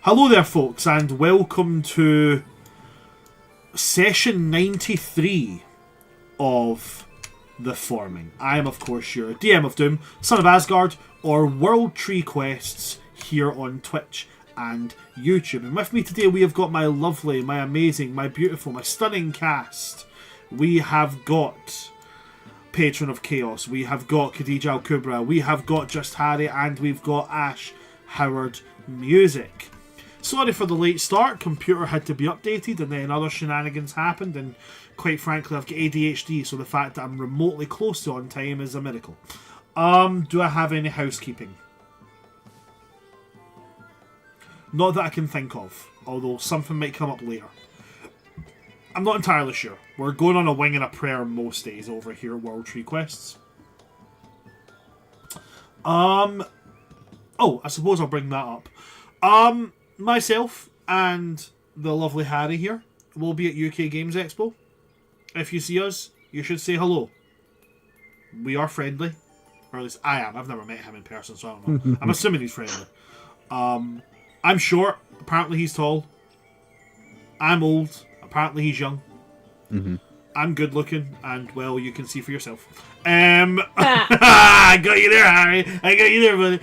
Hello there, folks, and welcome to session 93 of The Forming. I am, of course, your DM of Doom, Son of Asgard, or World Tree Quests here on Twitch and YouTube. And with me today, we have got my lovely, my amazing, my beautiful, my stunning cast. We have got Patron of Chaos, we have got Khadija Al-Kubra, we have got Just Harry, and we've got Ash Howard Music. Sorry for the late start, computer had to be updated and then other shenanigans happened, and quite frankly I've got ADHD, so the fact that I'm remotely close to on time is a miracle. Do I have any housekeeping? Not that I can think of, although something might come up later. I'm not entirely sure. We're going on a wing and a prayer most days over here at World Tree Quests. Oh, I suppose I'll bring that up. Myself and the lovely Harry here will be at UK Games Expo. If you see us, you should say hello. We are friendly. Or at least I am. I've never met him in person, so I don't know. I'm assuming he's friendly. I'm short. Apparently he's tall. I'm old. Apparently he's young. Mm-hmm. I'm good looking, and well, you can see for yourself. I got you there, Harry. I got you there, buddy.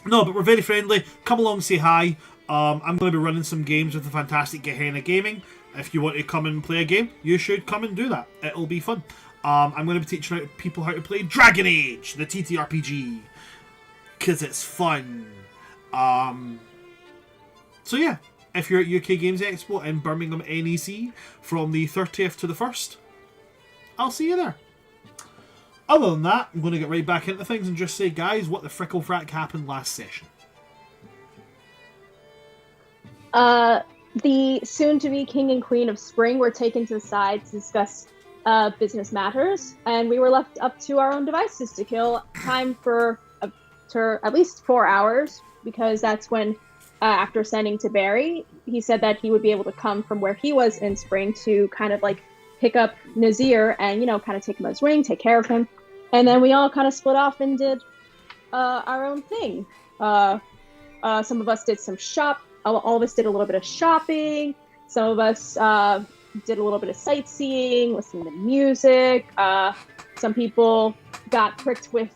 No, but we're very friendly. Come along, say hi. I'm going to be running some games with the fantastic Gehenna Gaming. If you want to come and play a game, you should come and do that. It'll be fun. I'm going to be teaching people how to play Dragon Age, the TTRPG, because it's fun. So yeah, if you're at UK Games Expo in Birmingham NEC from the 30th to the 1st, I'll see you there. Other than that, I'm going to get right back into things and just say, guys, what the frickle frack happened last session? The soon-to-be king and queen of spring were taken to the side to discuss business matters, and we were left up to our own devices to kill time for at least 4 hours, because that's when, after sending to Barry, he said that he would be able to come from where he was in spring to kind of like pick up Nazir and, you know, kind of take him as ring, take care of him. And then we all kind of split off and did our own thing. Some of us did some all of us did a little bit of shopping. Some of us did a little bit of sightseeing, listening to music. Some people got pricked with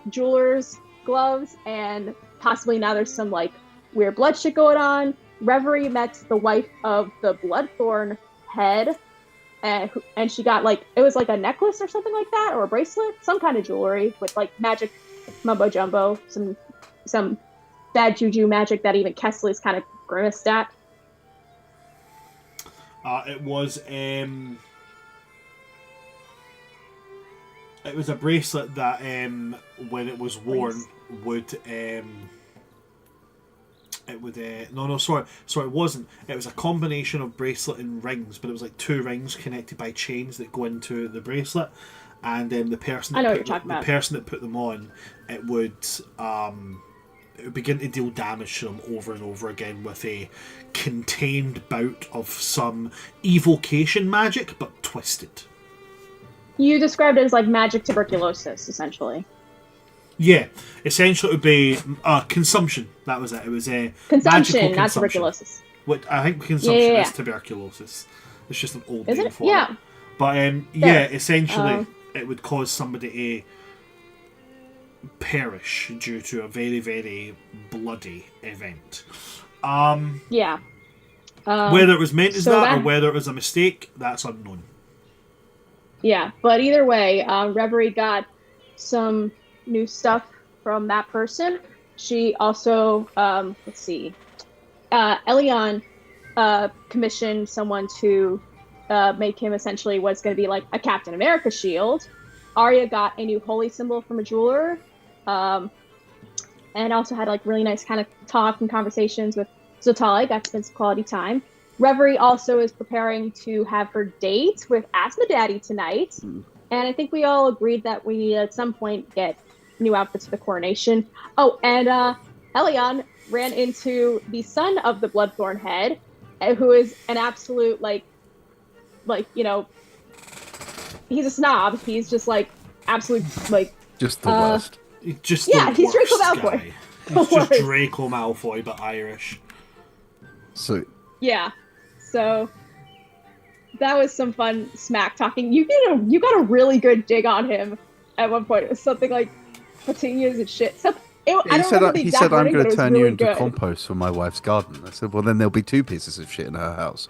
jeweler's gloves, and possibly now there's some like weird blood shit going on. Reverie met the wife of the Bloodthorn head. And she got like, it was like a necklace or something like that, or a bracelet, some kind of jewelry with like magic mumbo jumbo, some bad juju magic that even Kesley's kind of grimaced at. It was a bracelet that when it was worn would it wasn't. It was a combination of bracelet and rings, but it was like two rings connected by chains that go into the bracelet, and the person that put them on, it would begin to deal damage to them over and over again with a contained bout of some evocation magic, but twisted. You described it as like magic tuberculosis, essentially. Yeah, essentially it would be consumption. That was it. It was a consumption, not tuberculosis. What I think consumption is tuberculosis. It's just an old name for it. But essentially it would cause somebody to perish due to a very, very bloody event. Whether it was meant as that or whether it was a mistake, that's unknown. Yeah, but either way, Reverie got some new stuff from that person. She also, Elyion commissioned someone to make him essentially what's going to be like a Captain America shield. Aria got a new holy symbol from a jeweler, and also had like really nice kind of talk and conversations with Zotali, got to spend some quality time. Reverie also is preparing to have her date with Asthma Daddy tonight, and I think we all agreed that we need at some point get new outfits for the coronation. Oh, and Elyion ran into the son of the Bloodthorn head, who is an absolute like you know, he's a snob. He's just like absolute like just the worst. Just he's Draco Malfoy. It's just Draco Malfoy, but Irish. So Yeah. So that was some fun smack talking. You got a really good dig on him at one point. It was something like petunias and shit. So I don't remember the he exact said, I'm wording, going but it to was turn really you into good. compost for my wife's garden. I said, well, then there'll be 2 pieces of shit in her house.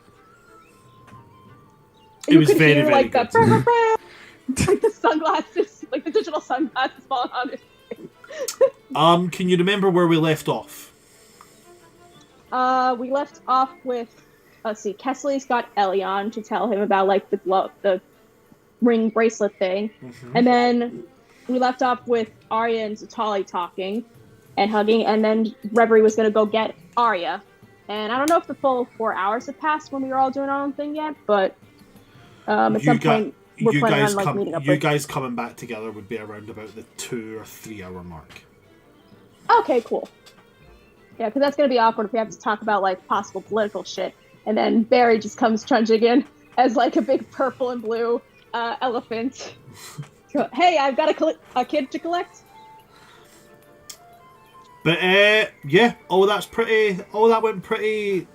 It was very, hear, very like, good. Like the sunglasses, like the digital sunglasses falling on his face. Can you remember where we left off? We left off with, let's see, Kesley's got Elyion to tell him about like the ring bracelet thing, and then we left off with Aria and Zatali talking and hugging, and then Reverie was gonna go get Aria, and I don't know if the full 4 hours have passed when we were all doing our own thing yet, but at some point we're planning on like meeting up. You guys coming back together would be around about the 2 or 3 hour mark. Okay, cool. Yeah, because that's gonna be awkward if we have to talk about like possible political shit, and then Barry just comes trudging in as like a big purple and blue elephant. Hey, I've got a kid to collect. But yeah, all that went pretty.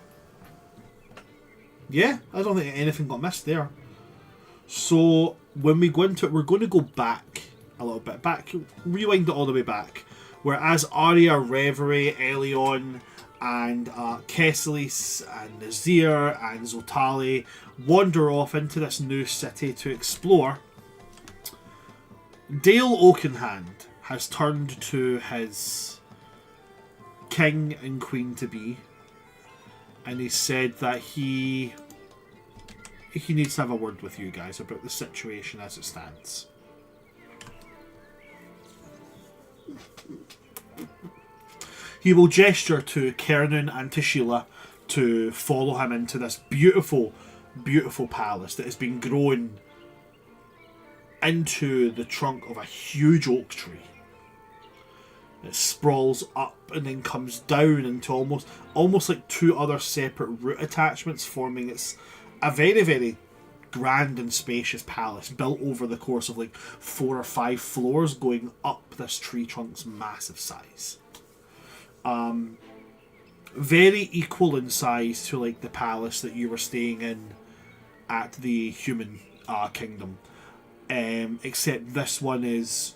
Yeah, I don't think anything got missed there. So when we go into it, we're going to go back a little bit, rewind it all the way back. Whereas Aria, Reverie, Elyion, and Kesselis, and Nazir, and Zotali wander off into this new city to explore, Dale Oakenhand has turned to his king and queen to be, and he said that he needs to have a word with you guys about the situation as it stands. He will gesture to Khernun and to Síla to follow him into this beautiful, beautiful palace that has been grown into the trunk of a huge oak tree. It sprawls up and then comes down into almost like 2 other separate root attachments, forming a very, very grand and spacious palace built over the course of like 4 or 5 floors going up this tree trunk's massive size. Very equal in size to like the palace that you were staying in at the human kingdom, except this one is,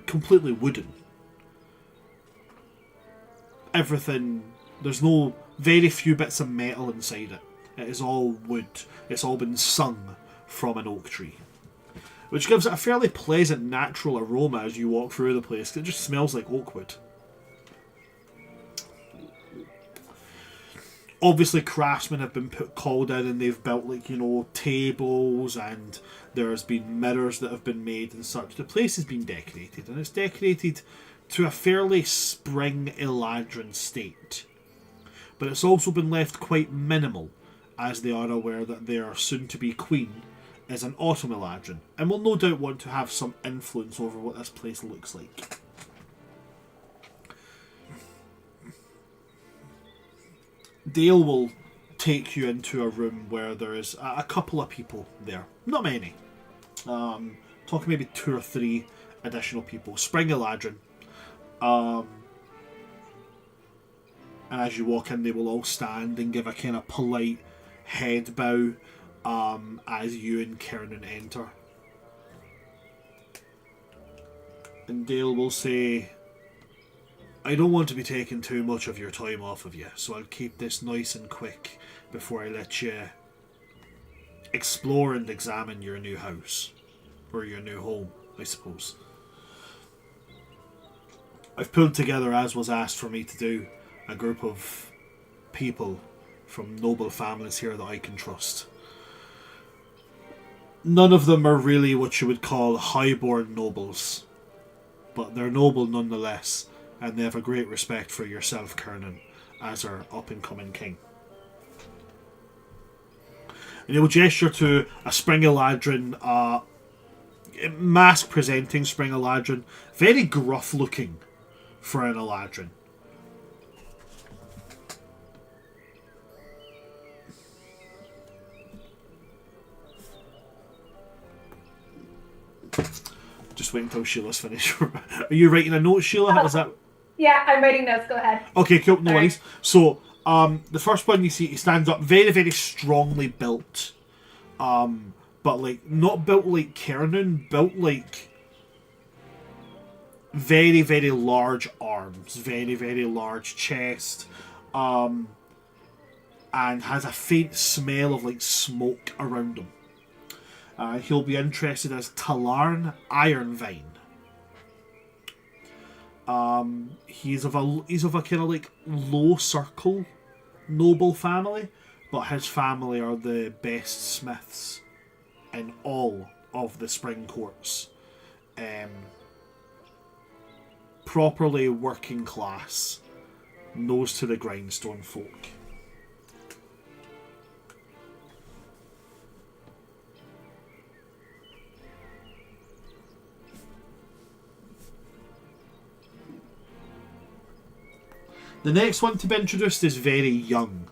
completely wooden. Everything, there's very few bits of metal inside it. It is all wood. It's all been sung from an oak tree, which gives it a fairly pleasant natural aroma as you walk through the place, 'cause it just smells like oak wood. Obviously, craftsmen have been called in and they've built tables, and there's been mirrors that have been made and such. The place has been decorated, and it's decorated to a fairly spring Eladrin state. But it's also been left quite minimal, as they are aware that their soon-to-be queen is an autumn Eladrin, and will no doubt want to have some influence over what this place looks like. Dale will take you into a room where there is a couple of people there. Not many. Talking maybe 2 or 3 additional people. Spring Eladrin. And as you walk in, they will all stand and give a kind of polite head bow as you and Khernun enter. And Dale will say, I don't want to be taking too much of your time off of you, so I'll keep this nice and quick before I let you explore and examine your new house. Or your new home, I suppose. I've pulled together, as was asked for me to do, a group of people from noble families here that I can trust. None of them are really what you would call highborn nobles, but they're noble nonetheless, and they have a great respect for yourself, Khernun, as our up-and-coming king. And he will gesture to a Spring Eladrin, mask-presenting Spring Eladrin, very gruff-looking for an Eladrin. Just wait until Sheila's finished. Are you writing a note, Síla? Is that... Yeah, I'm writing notes. Go ahead. Okay, cool. No Sorry. worries. So, the first one you see, he stands up, very, very strongly built. But like not built like Khernun, built like very, very large arms, very, very large chest, and has a faint smell of like smoke around him. He'll be interested as Talarn Ironvine. He's of a kind of like low circle noble family, but his family are the best smiths in all of the spring courts. Properly working class, nose to the grindstone folk. The next one to be introduced is very young.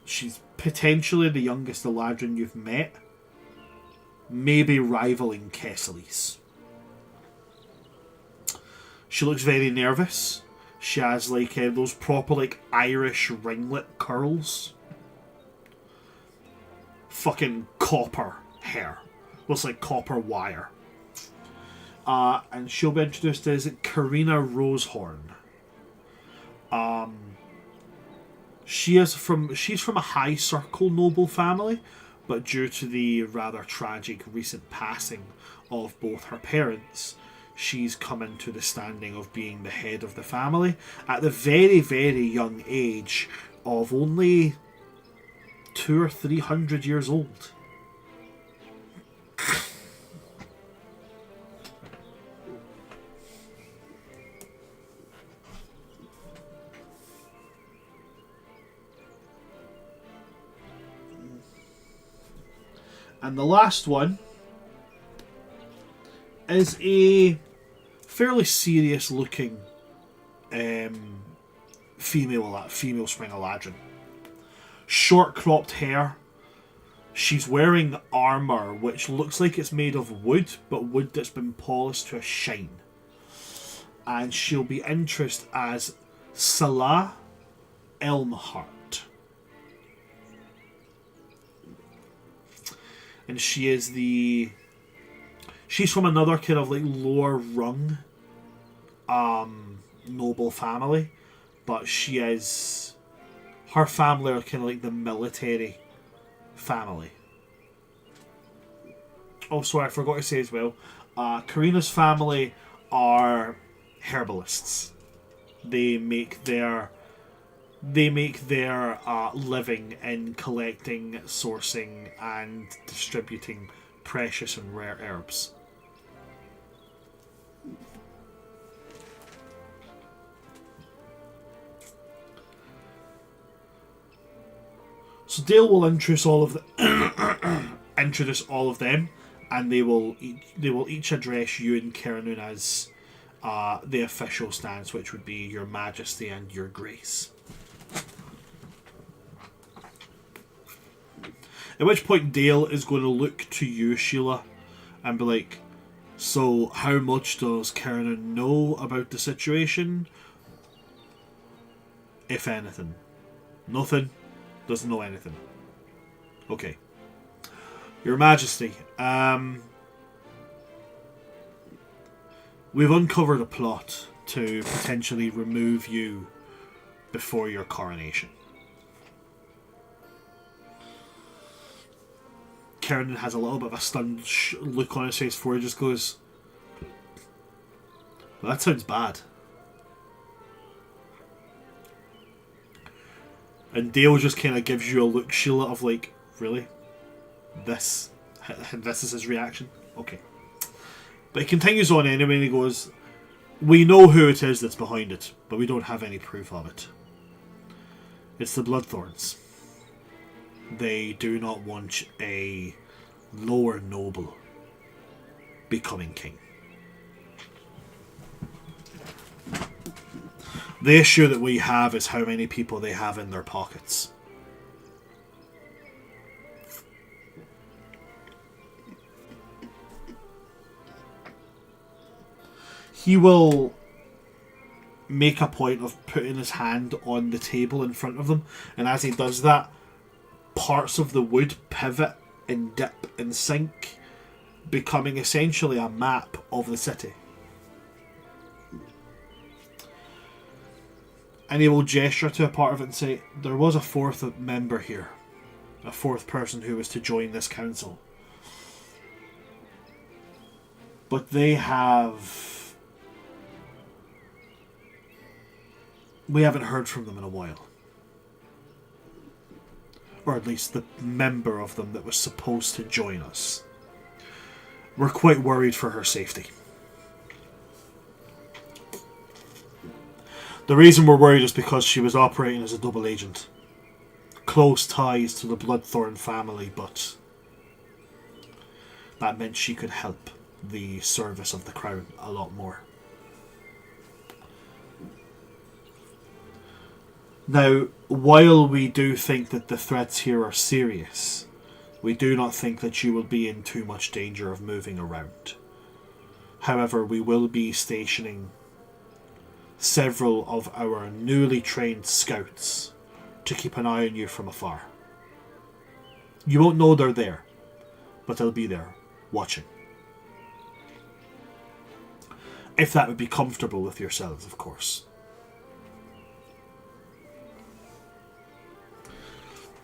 She's potentially the youngest Eladrin you've met, maybe rivaling Kesselis. She looks very nervous. She has like those proper like Irish ringlet curls. Fucking copper hair. Looks like copper wire. And she'll be introduced as Karina Rosehorn. She's from a high circle noble family, but due to the rather tragic recent passing of both her parents, she's come into the standing of being the head of the family at the very, very young age of only 200 or 300 years old. And the last one is a fairly serious looking female spring Eladrin. Short cropped hair. She's wearing armour which looks like it's made of wood, but wood that's been polished to a shine. And she'll be introduced as Síla Elmhart. And she's from another kind of like lower rung noble family, but her family are kind of like the military family. Oh, sorry, I forgot to say as well, Karina's family are herbalists. They make their living in collecting, sourcing, and distributing precious and rare herbs. So Dale will introduce all of them, and they will each address you and Khernun as the official stance, which would be Your Majesty and Your Grace. At which point Dale is going to look to you, Síla, and be like, so how much does Khernun know about the situation? If anything. Nothing? Doesn't know anything. Okay. Your Majesty, we've uncovered a plot to potentially remove you before your coronation. Khernun has a little bit of a stunned look on his face before he just goes, well, that sounds bad. And Dale just kind of gives you a look, Síla, of like, really? This is his reaction? Okay. But he continues on anyway and he goes, we know who it is that's behind it, but we don't have any proof of it. It's the Bloodthorns. They do not want a lower noble becoming king. The issue that we have is how many people they have in their pockets. He will make a point of putting his hand on the table in front of them, and as he does that, parts of the wood pivot and dip and sink, becoming essentially a map of the city. And he will gesture to a part of it and say, there was a fourth member here. A fourth person who was to join this council. But they have... We haven't heard from them in a while. Or at least the member of them that was supposed to join us. We're quite worried for her safety. The reason we're worried is because she was operating as a double agent. Close ties to the Bloodthorn family, but that meant she could help the service of the crown a lot more. Now, while we do think that the threats here are serious, we do not think that you will be in too much danger of moving around. However, we will be stationing several of our newly trained scouts to keep an eye on you from afar. You won't know they're there, but they'll be there, watching. If that would be comfortable with yourselves, of course.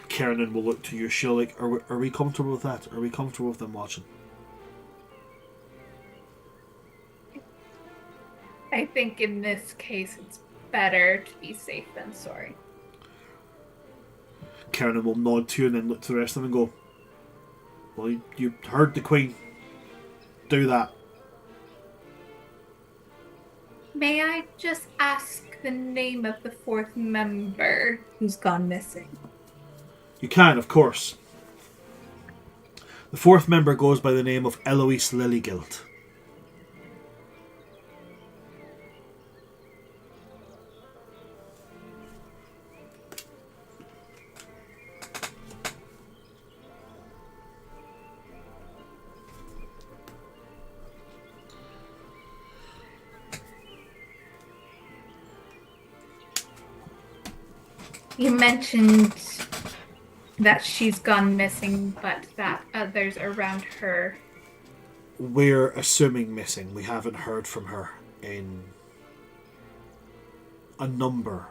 Khernun will look to you, she'll like, are we comfortable with that? Are we comfortable with them watching? I think in this case it's better to be safe than sorry. Khernun will nod to you and then look to the rest of them and go, well, you heard the Queen. Do that. May I just ask the name of the fourth member who's gone missing? You can, of course. The fourth member goes by the name of Eloise Lilygild. You mentioned that she's gone missing, but that others around her... We're assuming missing. We haven't heard from her in a number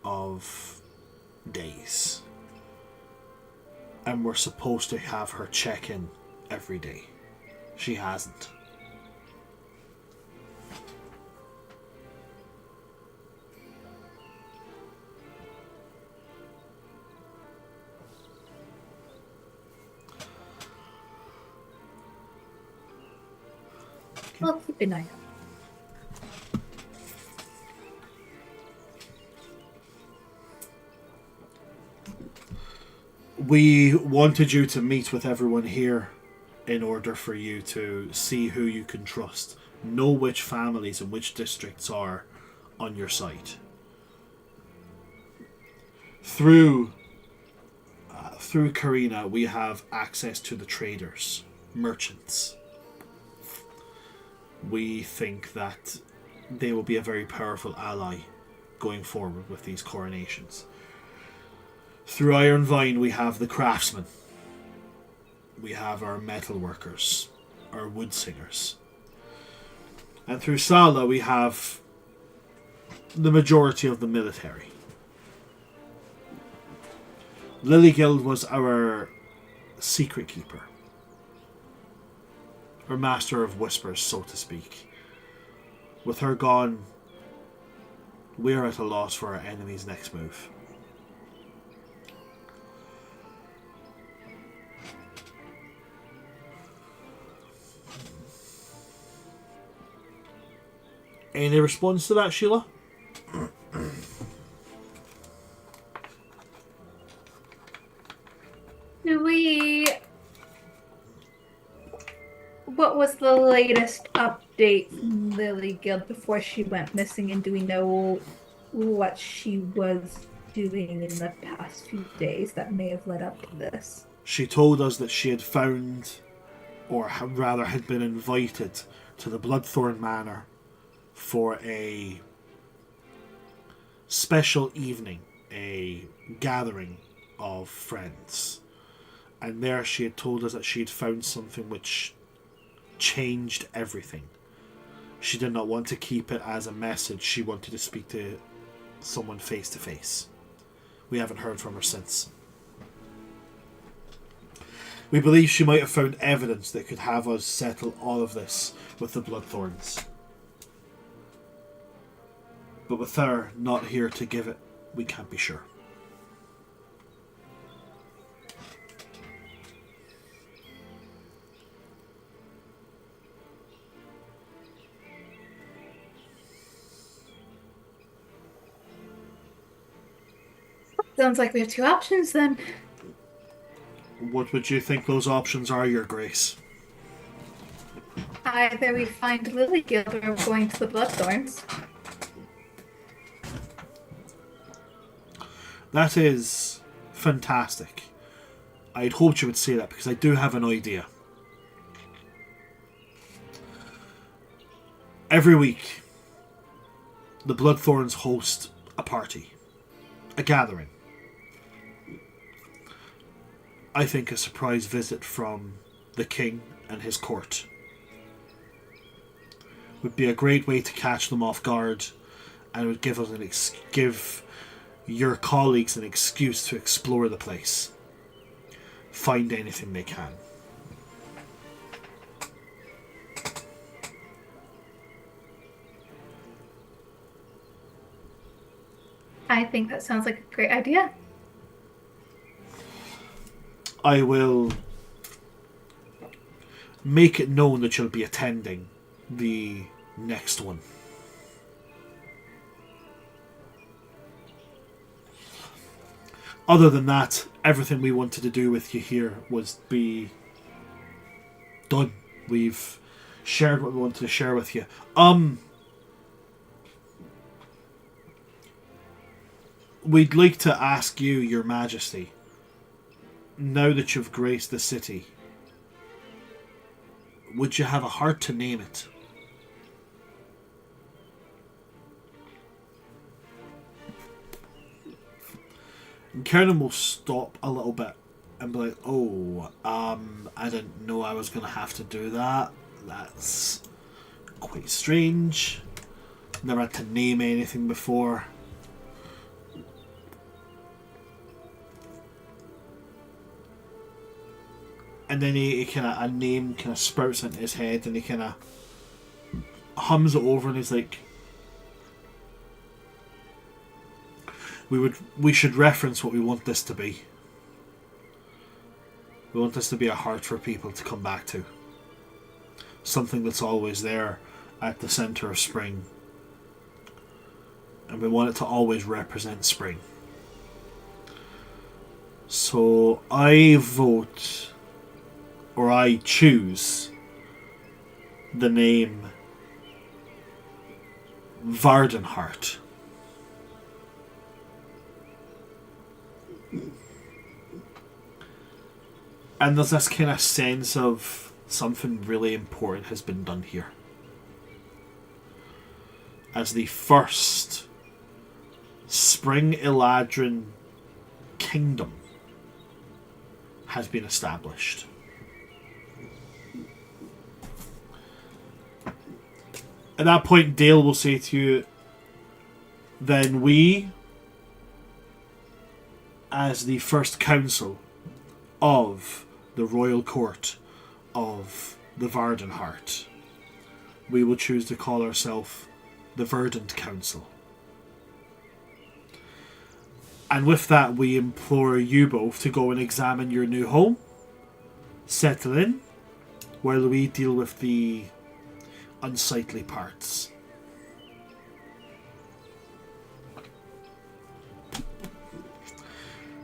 of days. And we're supposed to have her check in every day. She hasn't. We'll keep an eye out. We wanted you to meet with everyone here in order for you to see who you can trust. Know which families and which districts are on your side. Through Karina, we have access to the traders, merchants. We think that they will be a very powerful ally going forward with these coronations. Through Iron Vine, we have the craftsmen. We have our metal workers, our wood singers. And through Sala, we have the majority of the military. Lilygild was our secret keeper. Or master of whispers, so to speak. With her gone, we're at a loss for our enemy's next move. Any response to that, Sheila? What was the latest update from Lilygild before she went missing, and do we know what she was doing in the past few days that may have led up to this? She told us that she had found, or rather had been invited to the Bloodthorn Manor for a special evening, a gathering of friends. And there she had told us that she had found something which changed everything. She did not want to keep it as a message. She wanted to speak to someone face to face. We haven't heard from her since. We believe she might have found evidence that could have us settle all of this with the Bloodthorns. But with her not here to give it, we can't be sure. Sounds like we have two options then. What would you think those options are, Your Grace? Either we find Lilyguild or we're going to the Bloodthorns. That is fantastic. I'd hoped you would say that because I do have an idea. Every week, the Bloodthorns host a party, a gathering. I think a surprise visit from the king and his court would be a great way to catch them off guard, and it would give us give your colleagues an excuse to explore the place, find anything they can. I think that sounds like a great idea. I will make it known that you'll be attending the next one. Other than that, everything we wanted to do with you here was be done. We've shared what we wanted to share with you. We'd like to ask you, Your Majesty, now that you've graced the city, would you have a heart to name it? And Khernun will stop a little bit and be like, oh, I didn't know I was going to have to do that. That's quite strange. Never had to name anything before. And then he kind of, a name kind of sprouts into his head and he kind of hums it over and he's like, we should reference what we want this to be. We want this to be a heart for people to come back to. Something that's always there at the centre of spring. And we want it to always represent spring. So I vote, or I choose, the name Vardenheart. And there's this kind of sense of something really important has been done here. As the first Spring Eladrin kingdom has been established. At that point, Dale will say to you, then we, as the first council of the royal court of the Vardenheart, we will choose to call ourselves the Verdant Council. And with that, we implore you both to go and examine your new home, settle in, while we deal with the unsightly parts.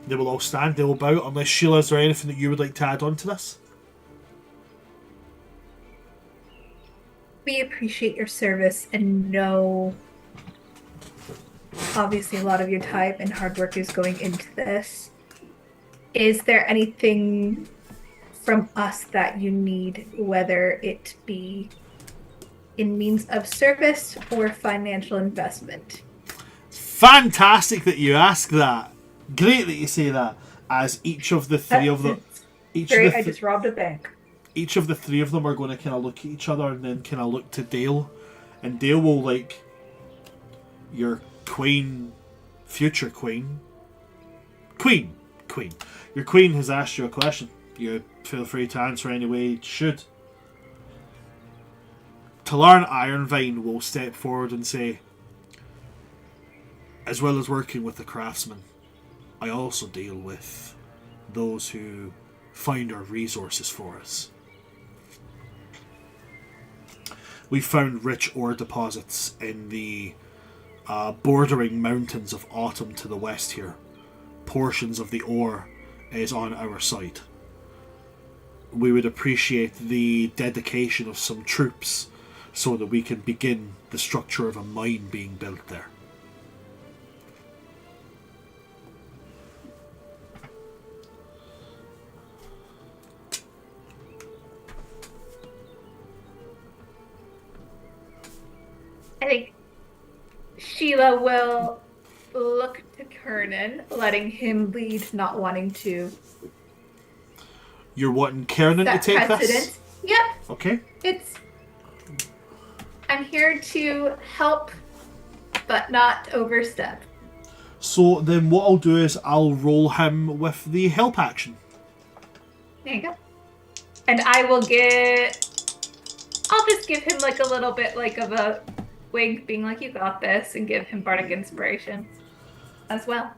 They will all stand, they will bow, unless Sheila, is there anything that you would like to add on to this? We appreciate your service and know obviously a lot of your time and hard work is going into this. Is there anything from us that you need, whether it be in means of service or financial investment? Fantastic that you ask that. Great that you say that. As each of the three of them, Great, I just robbed a bank. each of the three of them are going to kind of look at each other and then kind of look to Dale, and Dale will like, your queen, future queen, queen. Your queen has asked you a question. You feel free to answer any way you should. Talarn Ironvine will step forward and say, as well as working with the craftsmen, I also deal with those who find our resources for us. We found rich ore deposits in the bordering mountains of Autumn to the west here. Portions of the ore is on our side. We would appreciate the dedication of some troops so that we can begin the structure of a mine being built there. I think Síla will look to Khernun, letting him lead, not wanting to You're wanting Khernun to set take precedent. this? Yep, Okay. I'm here to help, but not overstep. So then what I'll do is I'll roll him with the help action. There you go. And I'll just give him like a little bit like of a wink, being like, you got this, and give him bardic inspiration as well.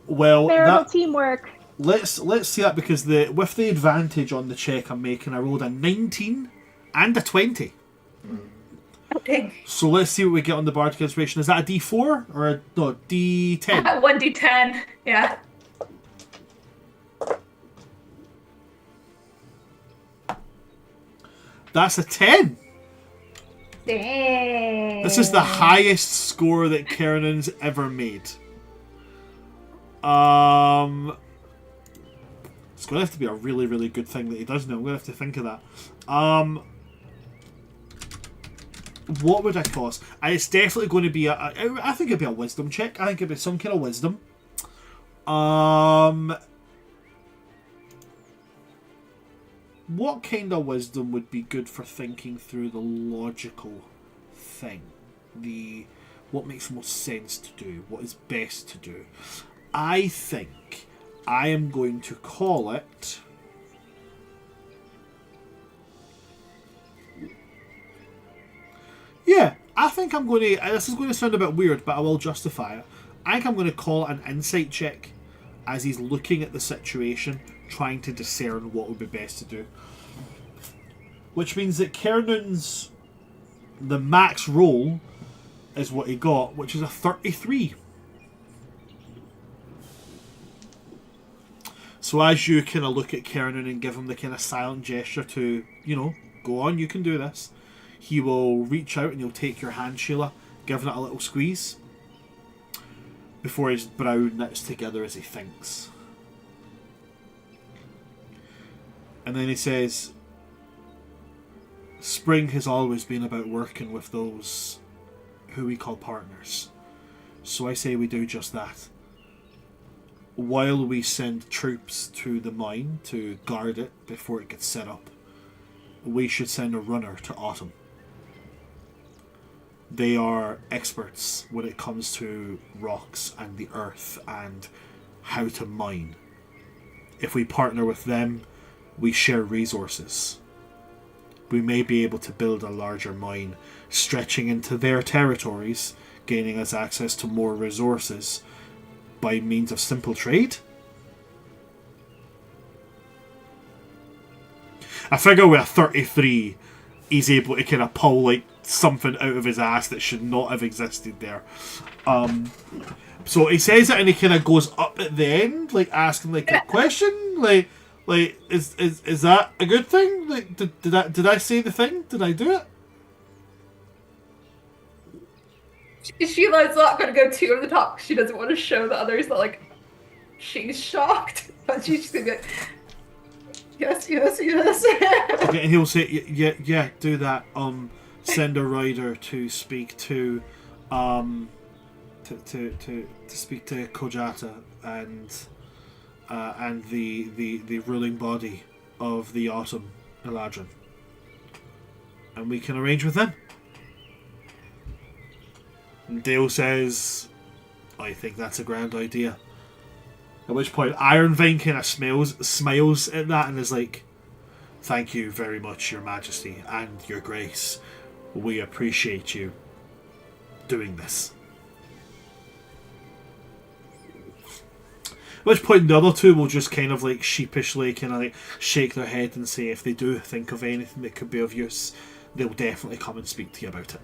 Well, Marital teamwork. let's see that, because with the advantage on the check I'm making, I rolled a 19 and a 20. Okay. So let's see what we get on the bardic inspiration. Is that a D4 or a D10? 1d10. Yeah. That's a 10. Dang. This is the highest score that Khernun's ever made. It's going to have to be a really, really good thing that he does now. I'm going to have to think of that. What would I cost? It's definitely going to be I think it'd be a wisdom check. I think it'd be some kind of wisdom. What kind of wisdom would be good for thinking through the logical thing? What makes most sense to do? What is best to do? I think I am going to call it... Yeah, I think I'm going to... This is going to sound a bit weird, but I will justify it. I think I'm going to call it an insight check as he's looking at the situation, trying to discern what would be best to do. Which means that Khernun's... the max roll is what he got, which is a 33. So as you kind of look at Khernun and give him the kind of silent gesture to, go on, you can do this, he will reach out and he'll take your hand, Síla, giving it a little squeeze, before his brow knits together as he thinks. And then he says, Spring has always been about working with those who we call partners. So I say we do just that. While we send troops to the mine to guard it before it gets set up, we should send a runner to Autumn. They are experts when it comes to rocks and the earth and how to mine. If we partner with them, we share resources. We may be able to build a larger mine, stretching into their territories, gaining us access to more resources by means of simple trade. I figure with a 33, he's able to kind of pull like something out of his ass that should not have existed there. So he says it and he kind of goes up at the end, like asking like a question, like is that a good thing? Like did I say the thing? Did I do it? Sheila's not going to go too over the top. She doesn't want to show the others that like she's shocked, but she's just going to be like, yes. Okay, and he'll say, yeah, do that. Send a rider to speak to to speak to Kojata and the ruling body of the Autumn Eladrin, and we can arrange with them. And Dale says, "I think that's a grand idea." At which point, Ironvine kind of smiles at that and is like, "Thank you very much, Your Majesty and Your Grace. We appreciate you doing this." At which point the other two will just kind of like sheepishly kind of like shake their head and say if they do think of anything that could be of use, they'll definitely come and speak to you about it.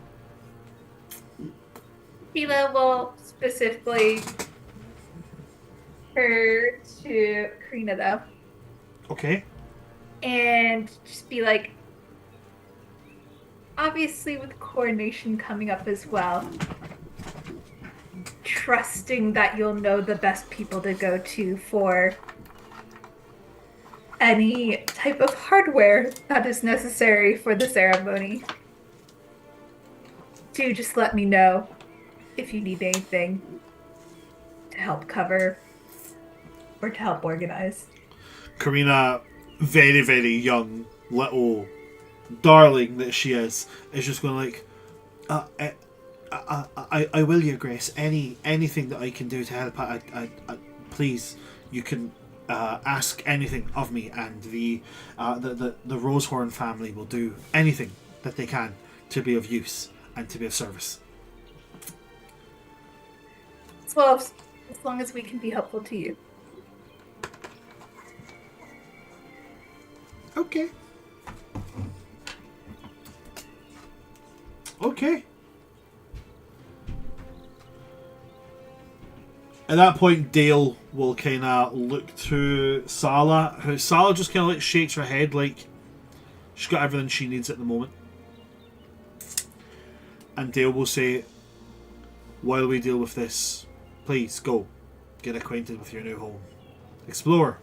Síla will specifically her to Karina though. Okay. And just be like, obviously with coronation coming up as well, trusting that you'll know the best people to go to for any type of hardware that is necessary for the ceremony. Do just let me know if you need anything to help cover or to help organize. Karina, very, very young, little darling that she is just going like, I will, Your Grace. Anything that I can do to help, I please, you can ask anything of me, and the Rosehorn family will do anything that they can to be of use and to be of service. Well, as long as we can be helpful to you. Okay. Okay. At that point, Dale will kind of look to Sala. Sala just kind of like shakes her head like she's got everything she needs at the moment. And Dale will say, "While we deal with this, please go. Get acquainted with your new home. Explore."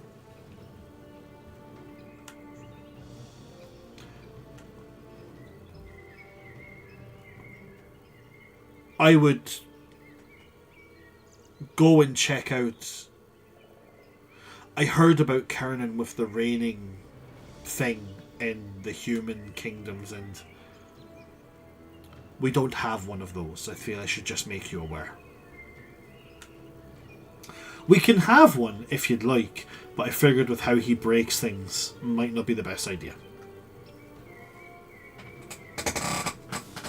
I would go and check out. I heard about Khernun with the raining thing in the human kingdoms, and we don't have one of those. I feel I should just make you aware. We can have one if you'd like, but I figured with how he breaks things, might not be the best idea.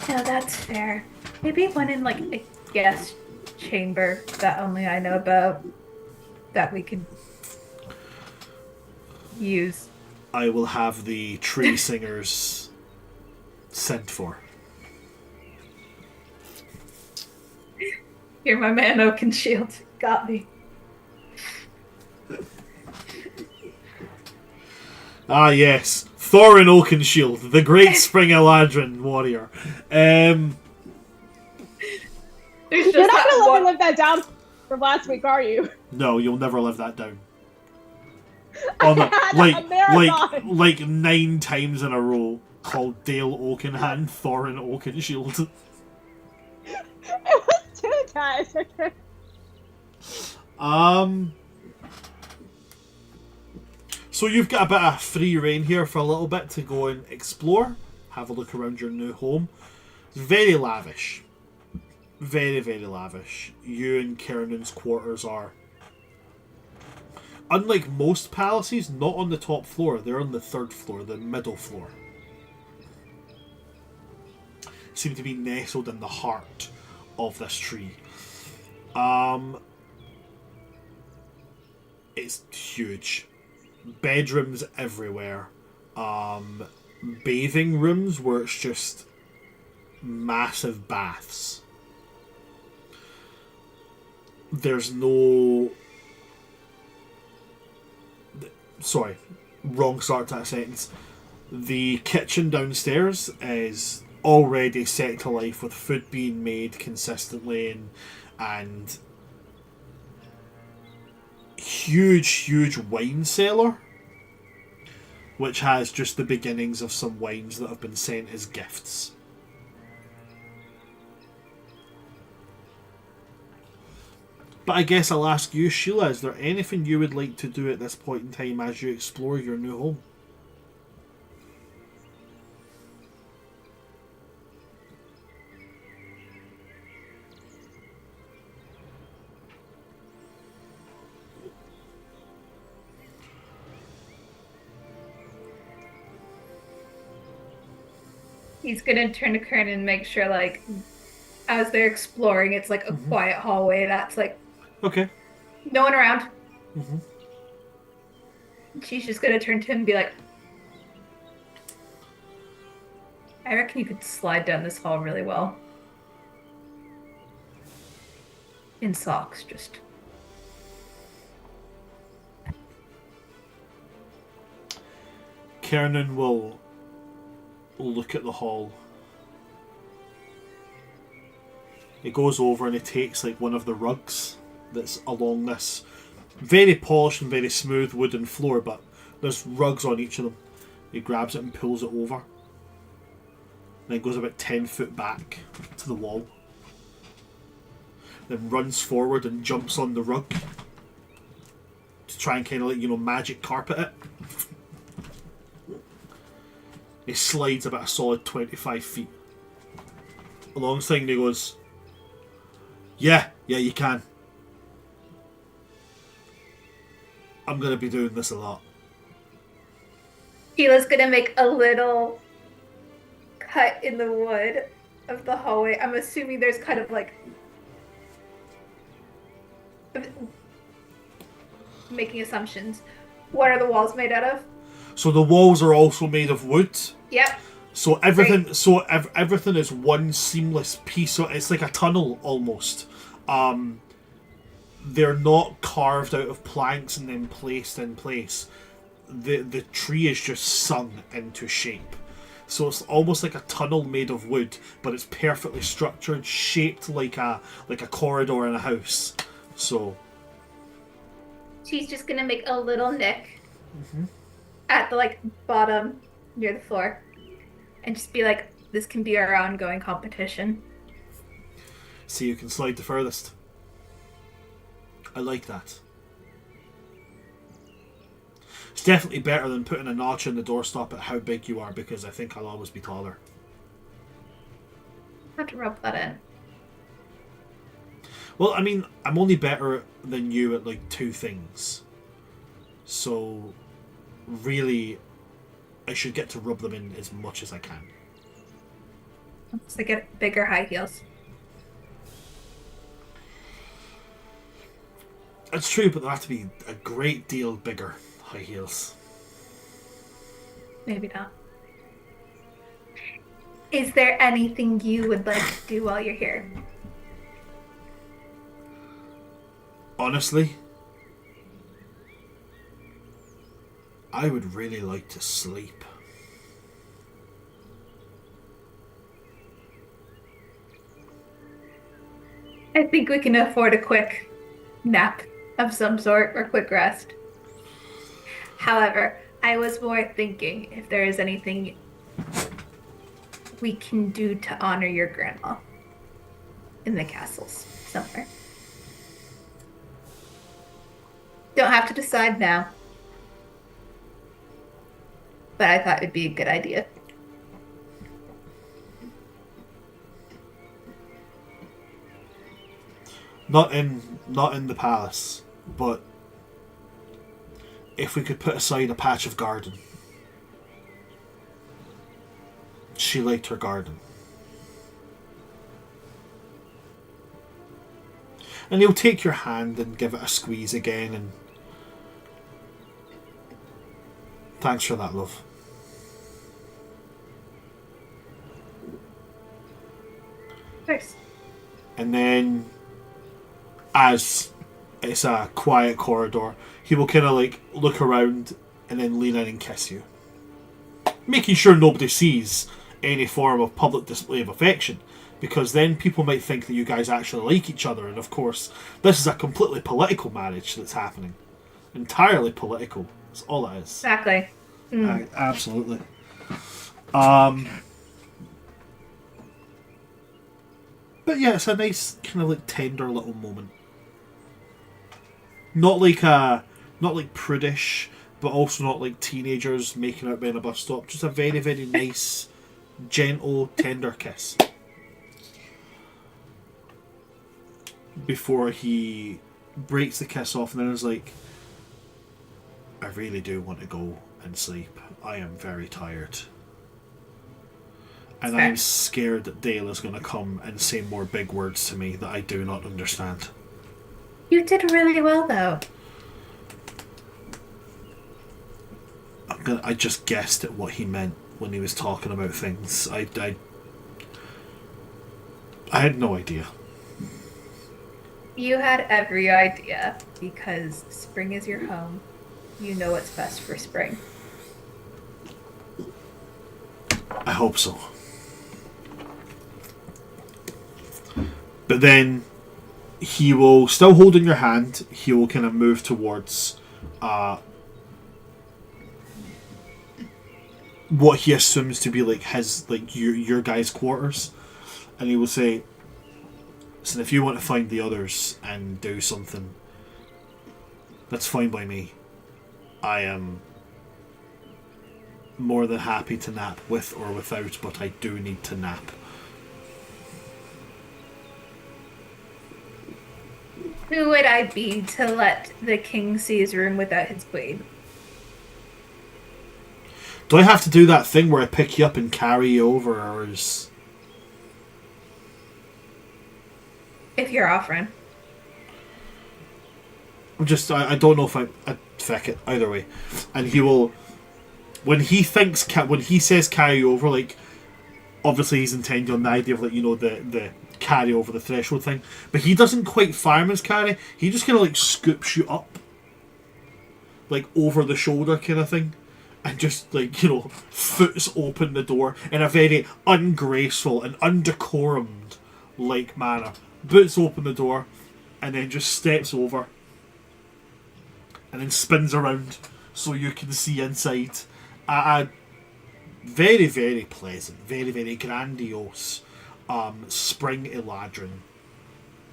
No, that's fair. Maybe one in like a guest chamber that only I know about that we could use. I will have the tree singers sent for. You're my man, Oakenshield. Got me. Ah, yes. Thorin Oakenshield, the great Spring Eladrin warrior. There's You're just not that going to let one. me live that down from last week, are you? No, you'll never live that down. On the, had like, a marathon. like 9 times in a row, called Dale Oakenhand, Thorin Oakenshield. It was 2 times. Okay. So you've got a bit of free reign here for a little bit to go and explore, have a look around your new home. It's very lavish. Very, very lavish. You and Khernun's quarters are, unlike most palaces, not on the top floor. They're on the 3rd floor, the middle floor. Seem to be nestled in the heart of this tree. It's huge. Bedrooms everywhere. Bathing rooms where it's just massive baths. There's no... Sorry, wrong start to that sentence. The kitchen downstairs is already set to life with food being made consistently and huge wine cellar, which has just the beginnings of some wines that have been sent as gifts. But I guess I'll ask you, Síla, is there anything you would like to do at this point in time as you explore your new home? He's gonna turn to Kern and make sure, like, as they're exploring, it's like a quiet hallway that's like Okay. no one around. Mm-hmm. She's just gonna turn to him and be like, I reckon you could slide down this hall really well. In socks, just. Khernun will look at the hall. He goes over and he takes like one of the rugs that's along this very polished and very smooth wooden floor, but there's rugs on each of them. He grabs it and pulls it over. Then goes about 10 foot back to the wall. Then runs forward and jumps on the rug to try and kind of like, magic carpet it. He slides about a solid 25 feet along this thing and he goes, yeah, you can. I'm going to be doing this a lot. Sheila's gonna make a little cut in the wood of the hallway. I'm assuming there's kind of like making assumptions. What are the walls made out of? So the walls are also made of wood. Yep. So everything, everything is one seamless piece. So it's like a tunnel almost. They're not carved out of planks and then placed in place. The tree is just sung into shape. So it's almost like a tunnel made of wood, but it's perfectly structured, shaped like a corridor in a house. So she's just gonna make a little nick at the bottom near the floor, and just be like, "This can be our ongoing competition." See who can slide the furthest. I like that. It's definitely better than putting a notch in the doorstop at how big you are, because I think I'll always be taller. I have to rub that in. Well, I mean, I'm only better than you at like 2 things. So, really, I should get to rub them in as much as I can. So get bigger high heels. It's true, but they'll have to be a great deal bigger high heels. Maybe not. Is there anything you would like to do while you're here? Honestly, I would really like to sleep. I think we can afford a quick nap of some sort or quick rest. However, I was more thinking if there is anything we can do to honor your grandma in the castles somewhere. Don't have to decide now, but I thought it'd be a good idea. Not in the palace, but if we could put aside a patch of garden. She liked her garden. And he'll take your hand and give it a squeeze again, and thanks for that, love. Thanks. And then, as it's a quiet corridor, he will kind of like look around and then lean in and kiss you, making sure nobody sees any form of public display of affection, because then people might think that you guys actually like each other. And of course, this is a completely political marriage that's happening. Entirely political. That's all it is. Exactly. Absolutely. But yeah, it's a nice kind of like tender little moment. Not like prudish, but also not like teenagers making out behind a bus stop. Just a very, very nice, gentle, tender kiss. Before he breaks the kiss off and then is like, I really do want to go and sleep. I am very tired. And I'm scared that Dale is going to come and say more big words to me that I do not understand. You did really well, though. I just guessed at what he meant when he was talking about things. I had no idea. You had every idea, because spring is your home. You know what's best for spring. I hope so. But then he will, still holding your hand, he will kind of move towards what he assumes to be like his, like your guys' quarters, and he will say, "Listen, if you want to find the others and do something, that's fine by me. I am more than happy to nap with or without, but I do need to nap." Who would I be to let the king see his room without his queen? Do I have to do that thing where I pick you up and carry you over, or is... If you're offering. I don't know if I feck it either way. And he will, when he says carry you over, like, obviously he's intending on the idea of, like, you know, the carry over the threshold thing, but he doesn't quite fireman's carry. He just kind of like scoops you up, like over the shoulder kind of thing, and just, like, you know, foots open the door in a very ungraceful and undecorumed like manner. Boots open the door, and then just steps over, and then spins around so you can see inside a very, very pleasant, very, very grandiose Spring Eladrin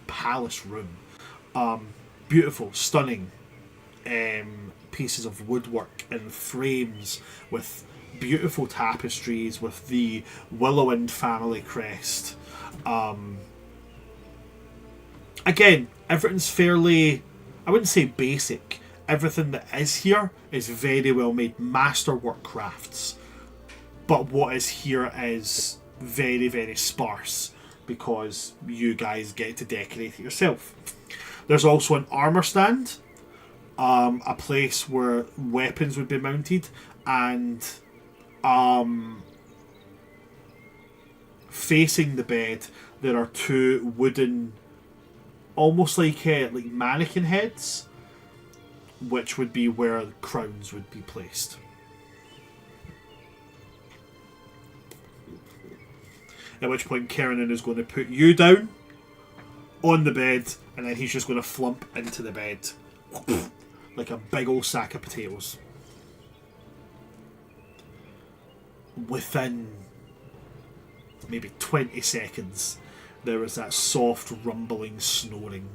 palace room. Beautiful, stunning pieces of woodwork and frames with beautiful tapestries with the Willowind family crest. Again, everything's fairly, I wouldn't say basic. Everything that is here is very well made, masterwork crafts. But what is here is very, very sparse because you guys get to decorate it yourself. There's also an armor stand, a place where weapons would be mounted, and facing the bed there are two wooden, almost like mannequin heads, which would be where crowns would be placed. At which point Khernun is going to put you down on the bed, and then he's just going to flump into the bed like a big old sack of potatoes. Within maybe 20 seconds, there is that soft rumbling snoring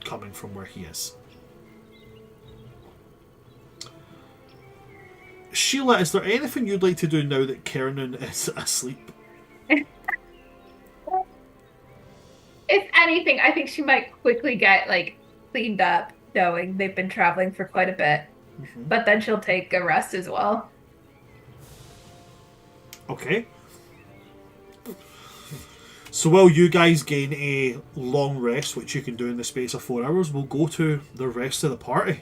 coming from where he is. Síla, is there anything you'd like to do now that Khernun is asleep? If anything, I think she might quickly get, like, cleaned up, knowing they've been traveling for quite a bit. Mm-hmm. But then she'll take a rest as well. Okay. So while you guys gain a long rest, which you can do in the space of 4 hours, we'll go to the rest of the party.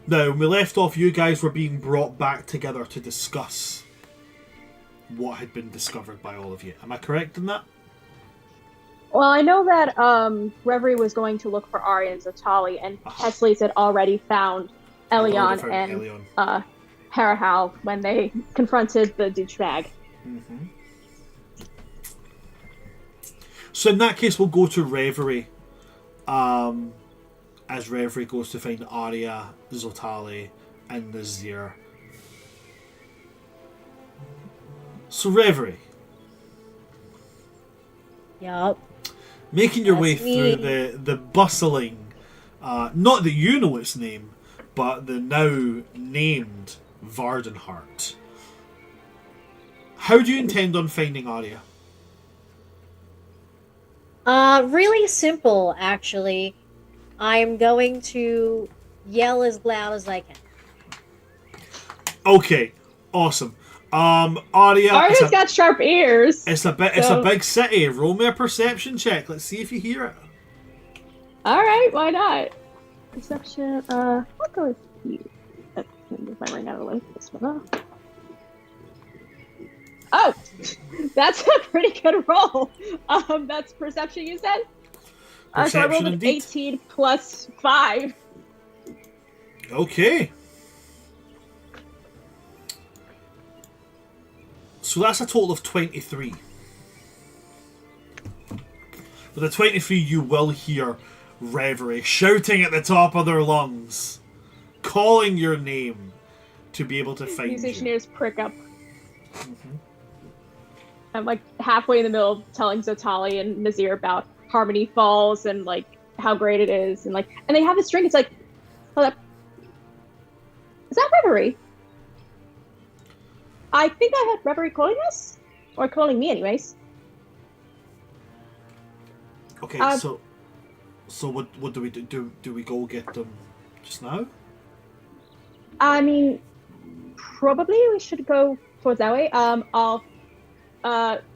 Now, when we left off, you guys were being brought back together to discuss what had been discovered by all of you. Am I correct in that? Well, I know that Reverie was going to look for Aria and Zotali, and Hesley's had already found Elyion and Harahal when they confronted the douchebag. Mm-hmm. So in that case, we'll go to Reverie. As Reverie goes to find Aria, Zotali, and Nazir. So Reverie, Yup. Making your way That's me. through the bustling, not that you know its name, but the now named Vardenheart. How do you intend on finding Aria? Really simple, actually. I'm going to yell as loud as I can. Okay, awesome. Aria, Aria's got sharp ears. it's a big city. Roll me a perception check. Let's see if you hear it. All right, why not? Perception. I'll go with you. If I ring out a link this one. Oh, that's a pretty good roll. That's perception, you said. So I Perception, rolled an indeed. 18 plus 5. Okay. So that's a total of 23. With a 23, you will hear Reverie shouting at the top of their lungs, calling your name to be able to find Musician you. ears prick up. I'm like halfway in the middle of telling Zotali and Nazir about Harmony Falls and like how great it is, and they have this drink. It's like, hold up, is that Reverie? I think I had Reverie calling us, or calling me, anyways. Okay, so what do we do? Do we go get them just now? I mean, probably we should go towards that way. I'll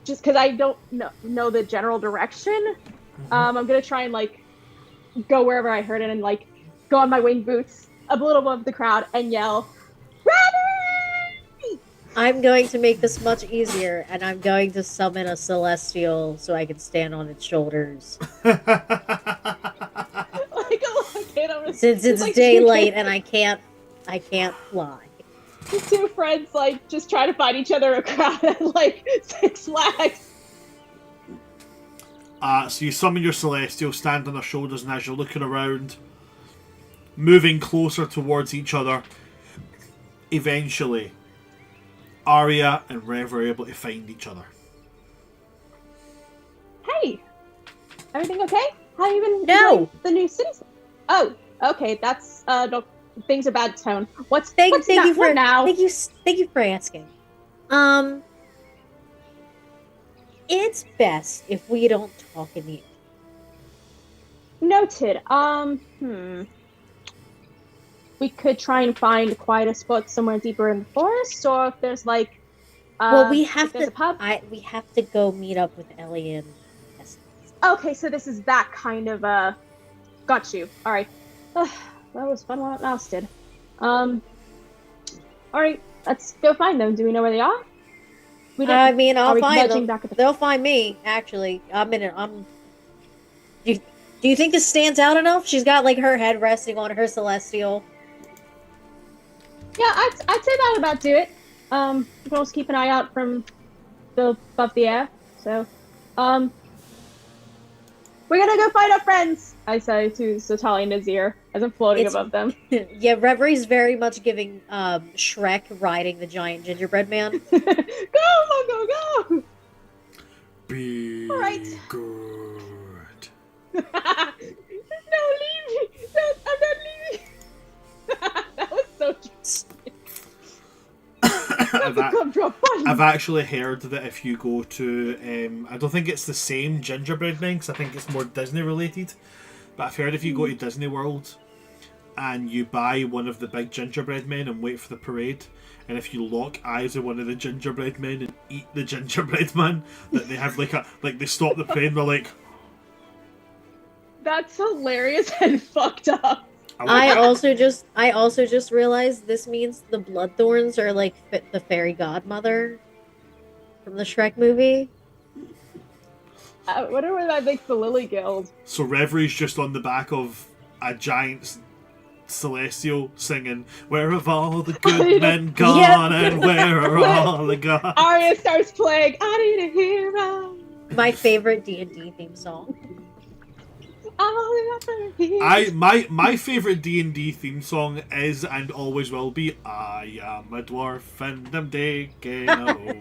just because I don't know the general direction. I'm gonna try and like go wherever I heard it and like go on my winged boots a little above the crowd and yell, "Reverie!" I'm going to make this much easier, and I'm going to summon a celestial so I can stand on its shoulders. Like a little kid. Since it's like daylight and I can't fly. two friends like just try to find each other a crowd at like Six Flags. So you summon your Celestial, stand on their shoulders, and as you're looking around, moving closer towards each other, eventually, Aria and Rev are able to find each other. Hey, everything okay? How you been? No. enjoying the new city? Oh, okay. That's no, things are bad tone. What's Thank not you for now? Thank you for asking. It's best if we don't talk in the. Noted. We could try and find a quieter spot somewhere deeper in the forest, or if there's like. Well, we have if there's to. a pub. We have to go meet up with Elyion. Okay, so this is that kind of got you. All right. Well, it was fun while it lasted. All right, let's go find them. Do we know where they are? I mean, are I'll we find nudging them. back at the- They'll find me. Actually, Do you think this stands out enough? She's got like her head resting on her celestial. Yeah, I'd say that would about do it. You can also keep an eye out from above the air. So, we're gonna go find our friends. I say to Sotali and Nazir as I'm floating above them. Yeah, Reverie's very much giving Shrek riding the giant gingerbread man. Go, go! Be All right. good. No, leave me! No, I'm not leaving! That was so I've actually heard that if you go to, I don't think it's the same gingerbread man, because I think it's more Disney related, but I've heard if you go to Disney World and you buy one of the big gingerbread men and wait for the parade, and if you lock eyes with one of the gingerbread men and eat the gingerbread man, that they have they stop the parade and they're like... That's hilarious and fucked up. I also just realized this means the Bloodthorns are like the fairy godmother from the Shrek movie. I wonder where that makes the Lily Guild. So Reverie's just on the back of a giant celestial singing, "Where have all the good men gone and where are all the gods?" Aria starts playing, "I need a hero." My favorite D&D theme song. My favorite D&D theme song is and always will be I am a dwarf and I'm digging a hole.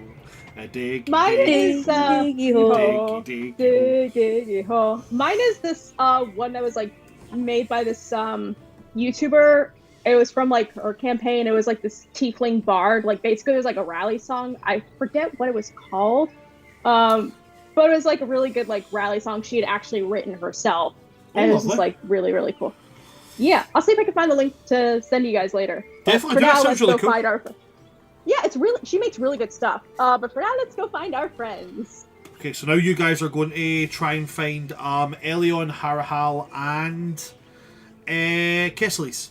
A diggy Mine is Diggy hole. diggy hole. Mine is this one that was like made by this YouTuber. It was from like her campaign. It was like this tiefling bard. Like basically it was like a rally song. I forget what it was called. But it was like a really good like rally song she had actually written herself. And it was just like really, really cool. Yeah, I'll see if I can find the link to send you guys later. Definitely, for that now, sounds let's really go cool. find our. Yeah, it's really she makes really good stuff. But for now, let's go find our friends. Okay, so now you guys are going to try and find Elyion, Harahal, and Kesslis.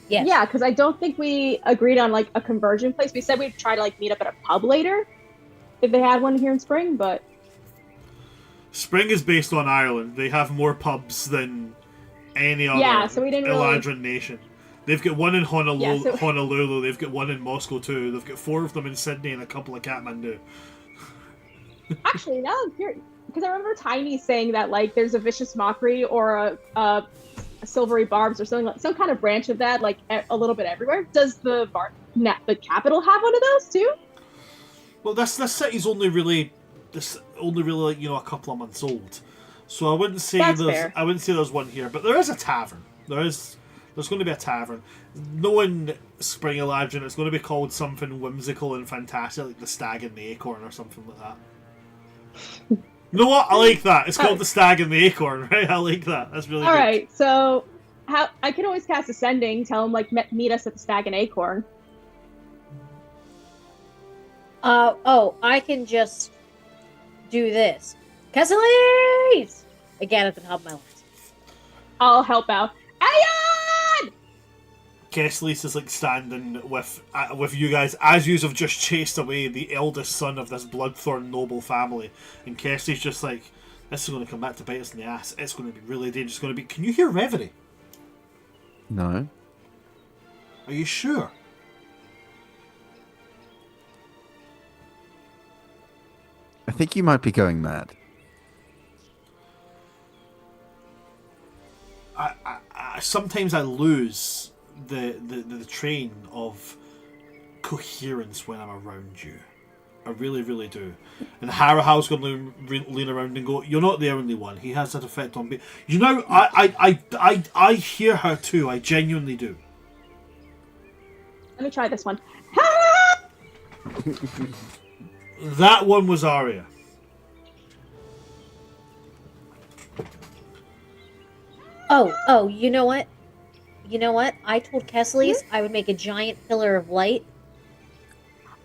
Yes. Yeah, because I don't think we agreed on like a conversion place. We said we'd try to like meet up at a pub later if they had one here in Spring, but Spring is based on Ireland. They have more pubs than any other so we didn't really... Eladrin nation. They've got one in Honolulu, Yeah, so- Honolulu. They've got one in Moscow too. They've got 4 of them in Sydney and a couple in Kathmandu. Actually, now I'm here because I remember Tiny saying that like there's a vicious mockery or a silvery barbs or something like some kind of branch of that like a little bit everywhere. Does the capital have one of those too? Well, this city's only really like, you know, a couple of months old, so I wouldn't say there's one here. But there is a tavern. There's going to be a tavern. Knowing Spring Eladrin, it's going to be called something whimsical and fantastic, like the Stag and the Acorn or something like that. You know what? I like that. It's called the Stag and the Acorn, right? I like that. That's really good. All right. So how I can always cast Ascending. Tell them like meet us at the Stag and Acorn. I can just do this. Kesslis! Again at the top of my list. I'll help out. Elyion! Kesslis is like standing with you guys as you have just chased away the eldest son of this Bloodthorn noble family, and Kesslis just like, this is going to come back to bite us in the ass. It's going to be really dangerous. It's going to be. Can you hear Reverie? No. Are you sure? I think you might be going mad. Sometimes I lose the train of coherence when I'm around you. I really, really do. And Harahal's going to lean around and go, "You're not the only one. He has that effect on me." You know, I hear her too. I genuinely do. Let me try this one. That one was Aria. Oh, you know what? I told Kesslis I would make a giant pillar of light.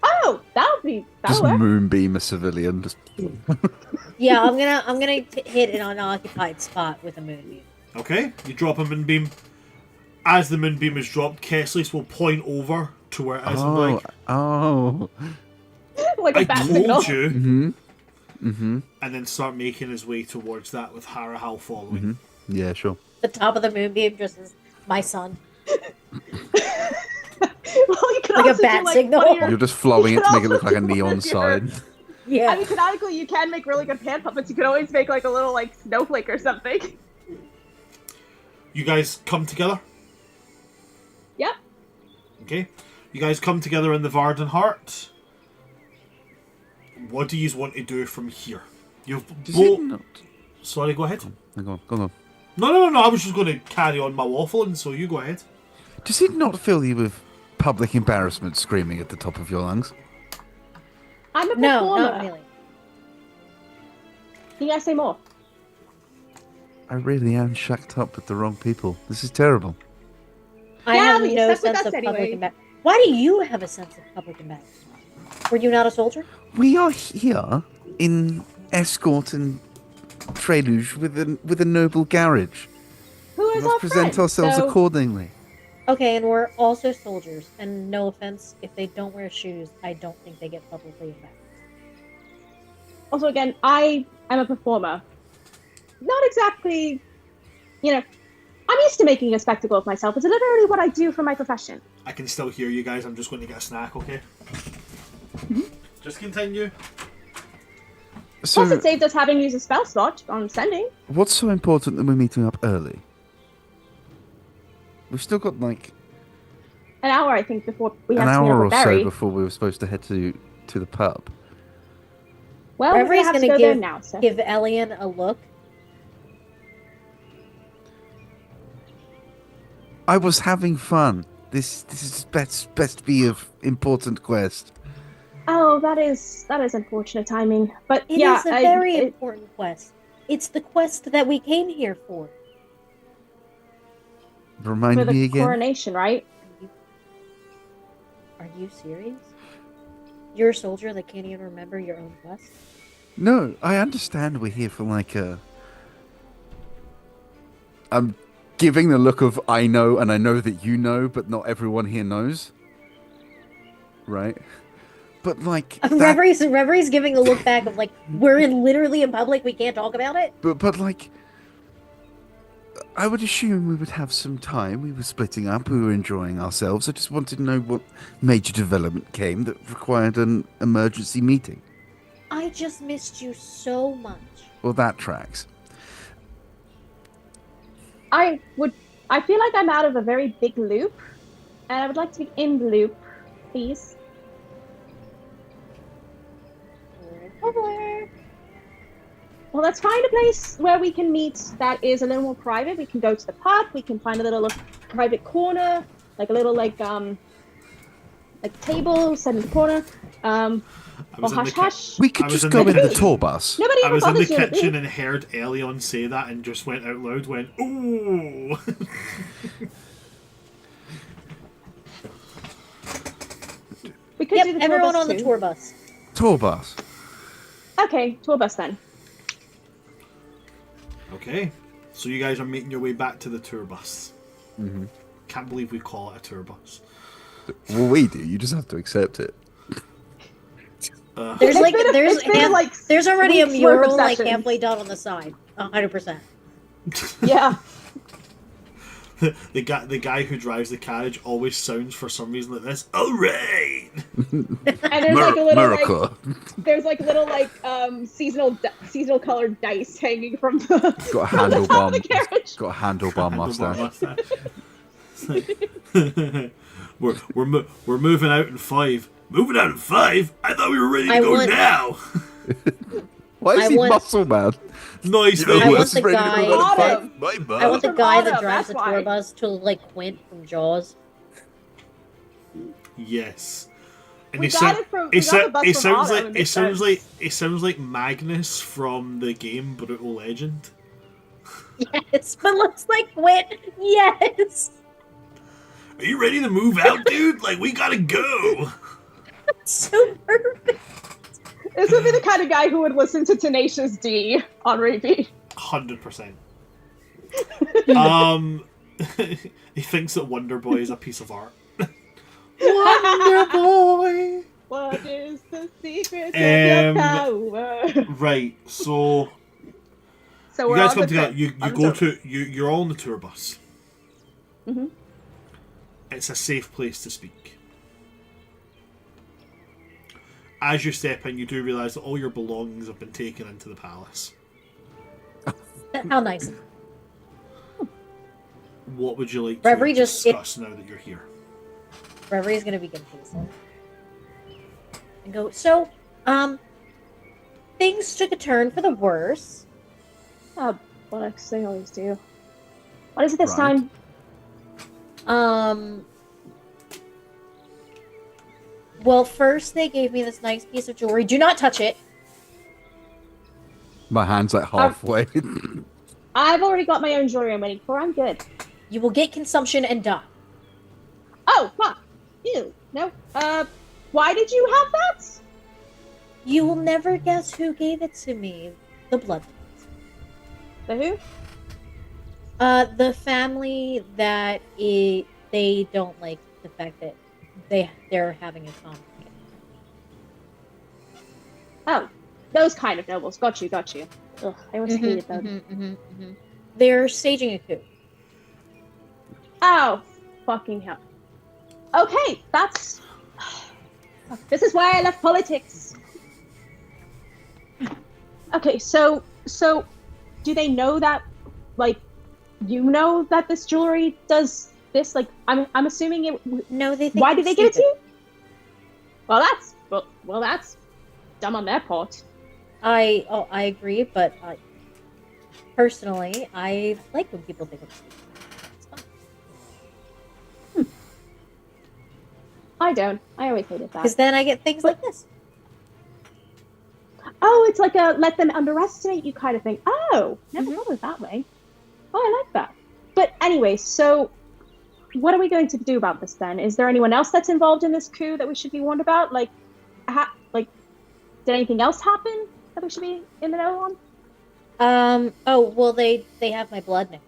Oh, that'll Just work. moonbeam a civilian. Just... Yeah, I'm gonna hit an unoccupied spot with a moonbeam. Okay, you drop a moonbeam. As the moonbeam is dropped, Kesslis will point over to where it is and be like, Like a I bat told signal. you. Mm-hmm. Mm-hmm. And then start making his way towards that with Harahal following. Mm-hmm. Yeah, sure. The top of the moonbeam just is my son. Well, you could Like a also bat do, like, signal. one of your- You're just flowing it to make it look like a also do neon one of your- sign. Yeah. I mean, canonically, you can make really good hand puppets. You could always make like a little like snowflake or something. You guys come together? Yep. Okay. You guys come together in the Varden Heart. What do you want to do from here? You've Does it both... not... Sorry, go ahead. Go on. No. I was just going to carry on my waffling, so you go ahead. Does it not fill you with public embarrassment screaming at the top of your lungs? I'm a No, performer. not really. Can you guys say more? I really am shacked up with the wrong people. This is terrible. I Yeah, have but you no stuck with sense us of public anyway. embarrassment. Why do you have a sense of public embarrassment? Were you not a soldier? We are here in escort and traluge with a noble garage. Who We is must our present friend? ourselves So- accordingly. Okay, and we're also soldiers. And no offense, if they don't wear shoes, I don't think they get publicly embarrassed. Also, again, I am a performer. Not exactly, I'm used to making a spectacle of myself. It's literally what I do for my profession. I can still hear you guys. I'm just going to get a snack, okay? Just continue. Plus, So, it saved us having to use a spell slot on sending. what's so important that we're meeting up early? We've still got like An hour, I think, before we an have to meet up hour or with so Barry. before we were supposed to head to the pub. Well, we're Reverie's gonna have to gonna go there now. So. give Elyion a look. I was having fun. This is best be of important quest. Oh, that is unfortunate timing. But It yeah, is a very important quest. It's the quest that we came here for. Remind for me the again. coronation, right? Are you serious? You're a soldier that can't even remember your own quest? No, I understand we're here for like a. I'm giving the look of I know and I know that you know, but not everyone here knows. Right? But like that, Reverie's giving a look back of like, we're literally in public, we can't talk about it? but like I would assume we would have some time. We were splitting up, we were enjoying ourselves. I just wanted to know what major development came that required an emergency meeting. I just missed you so much. Well, that tracks. I feel like I'm out of a very big loop, and I would like to be in the loop, please. Well, let's find a place where we can meet that is a little more private. We can go to the pub. We can find a little private corner, like a little like table set in the corner. Or hush hush. We could just go in the tour bus. Nobody I ever was in the bothers you. kitchen and heard Elyion say that and just went out loud, went, ooh! We could Yep, do the tour everyone bus on the too. tour bus. Tour bus. Okay, tour bus then. Okay, so you guys are making your way back to the tour bus. Mm-hmm. Can't believe we call it a tour bus. Well, we do. You just have to accept it. There's like It's been there's already a weeks' worth of mural like sessions. halfway done on the side. 100%. Yeah. The guy who drives the carriage always sounds for some reason like this. All right. And there's like a little Miracle. there's like little seasonal colored dice hanging from the Got a from the top of the handlebar. carriage. Got a handlebar mustache. We're moving out in 5. Moving out in 5? I thought we were ready to I go want- now. Why is I he want- muscle man? Nice. You know I who want else the is ready to guy go to that- fight? My mum. I want the From guy that Autumn, drives the that's tour why. bus to look like Quint from Jaws. Yes. And We he got sound- it from- he we got sou- the bus he from sounds Autumn, like it he makes sounds sense. like Magnus from the game Brutal Legend. Yes, but looks like Quint. Yes. Are you ready to move out, dude? Like we gotta go. So perfect. This would be the kind of guy who would listen to Tenacious D on repeat. 100%. He thinks that Wonder Boy is a piece of art. Wonder Boy. What is the secret of your power? Right. So So you we're guys on come the together. trip. You On the go tour. to you're all on the tour bus. Mhm. It's a safe place to speak. As you step in, you do realise that all your belongings have been taken into the palace. How nice. What would you like to Reverie just- discuss now that you're here? Reverie's gonna begin pacing. And go, so, things took a turn for the worse. Oh, bollocks, they always do. What is it this Right. time? Well, first they gave me this nice piece of jewelry. Do not touch it. My hand's like halfway. I've already got my own jewelry I'm waiting for. I'm good. You will get consumption and die. Oh, fuck. Ew. No. Why did you have that? You will never guess who gave it to me. The blood. The who? The family that they don't like the fact that they're having a conflict. Oh, those kind of nobles. Got you. Ugh, I always hated them. They're staging a coup. Oh, fucking hell. Okay, that's... This is why I left politics. Okay, so do they know that, like, you know that this jewelry does this? Like, I'm assuming it. No, they think Why I'm did they give it to stupid. you? Well, that's dumb on their part. I agree, but personally, I like when people think I'm stupid. It's fun. I don't. I always hated that. Because then I get things like this. Oh, it's like a let them underestimate you kind of thing. Oh, never Mhm. thought of it that way. Oh, I like that. But anyway, so what are we going to do about this then? Is there anyone else that's involved in this coup that we should be warned about? Like, did anything else happen that we should be in the know on? Oh, well, they have my blood now.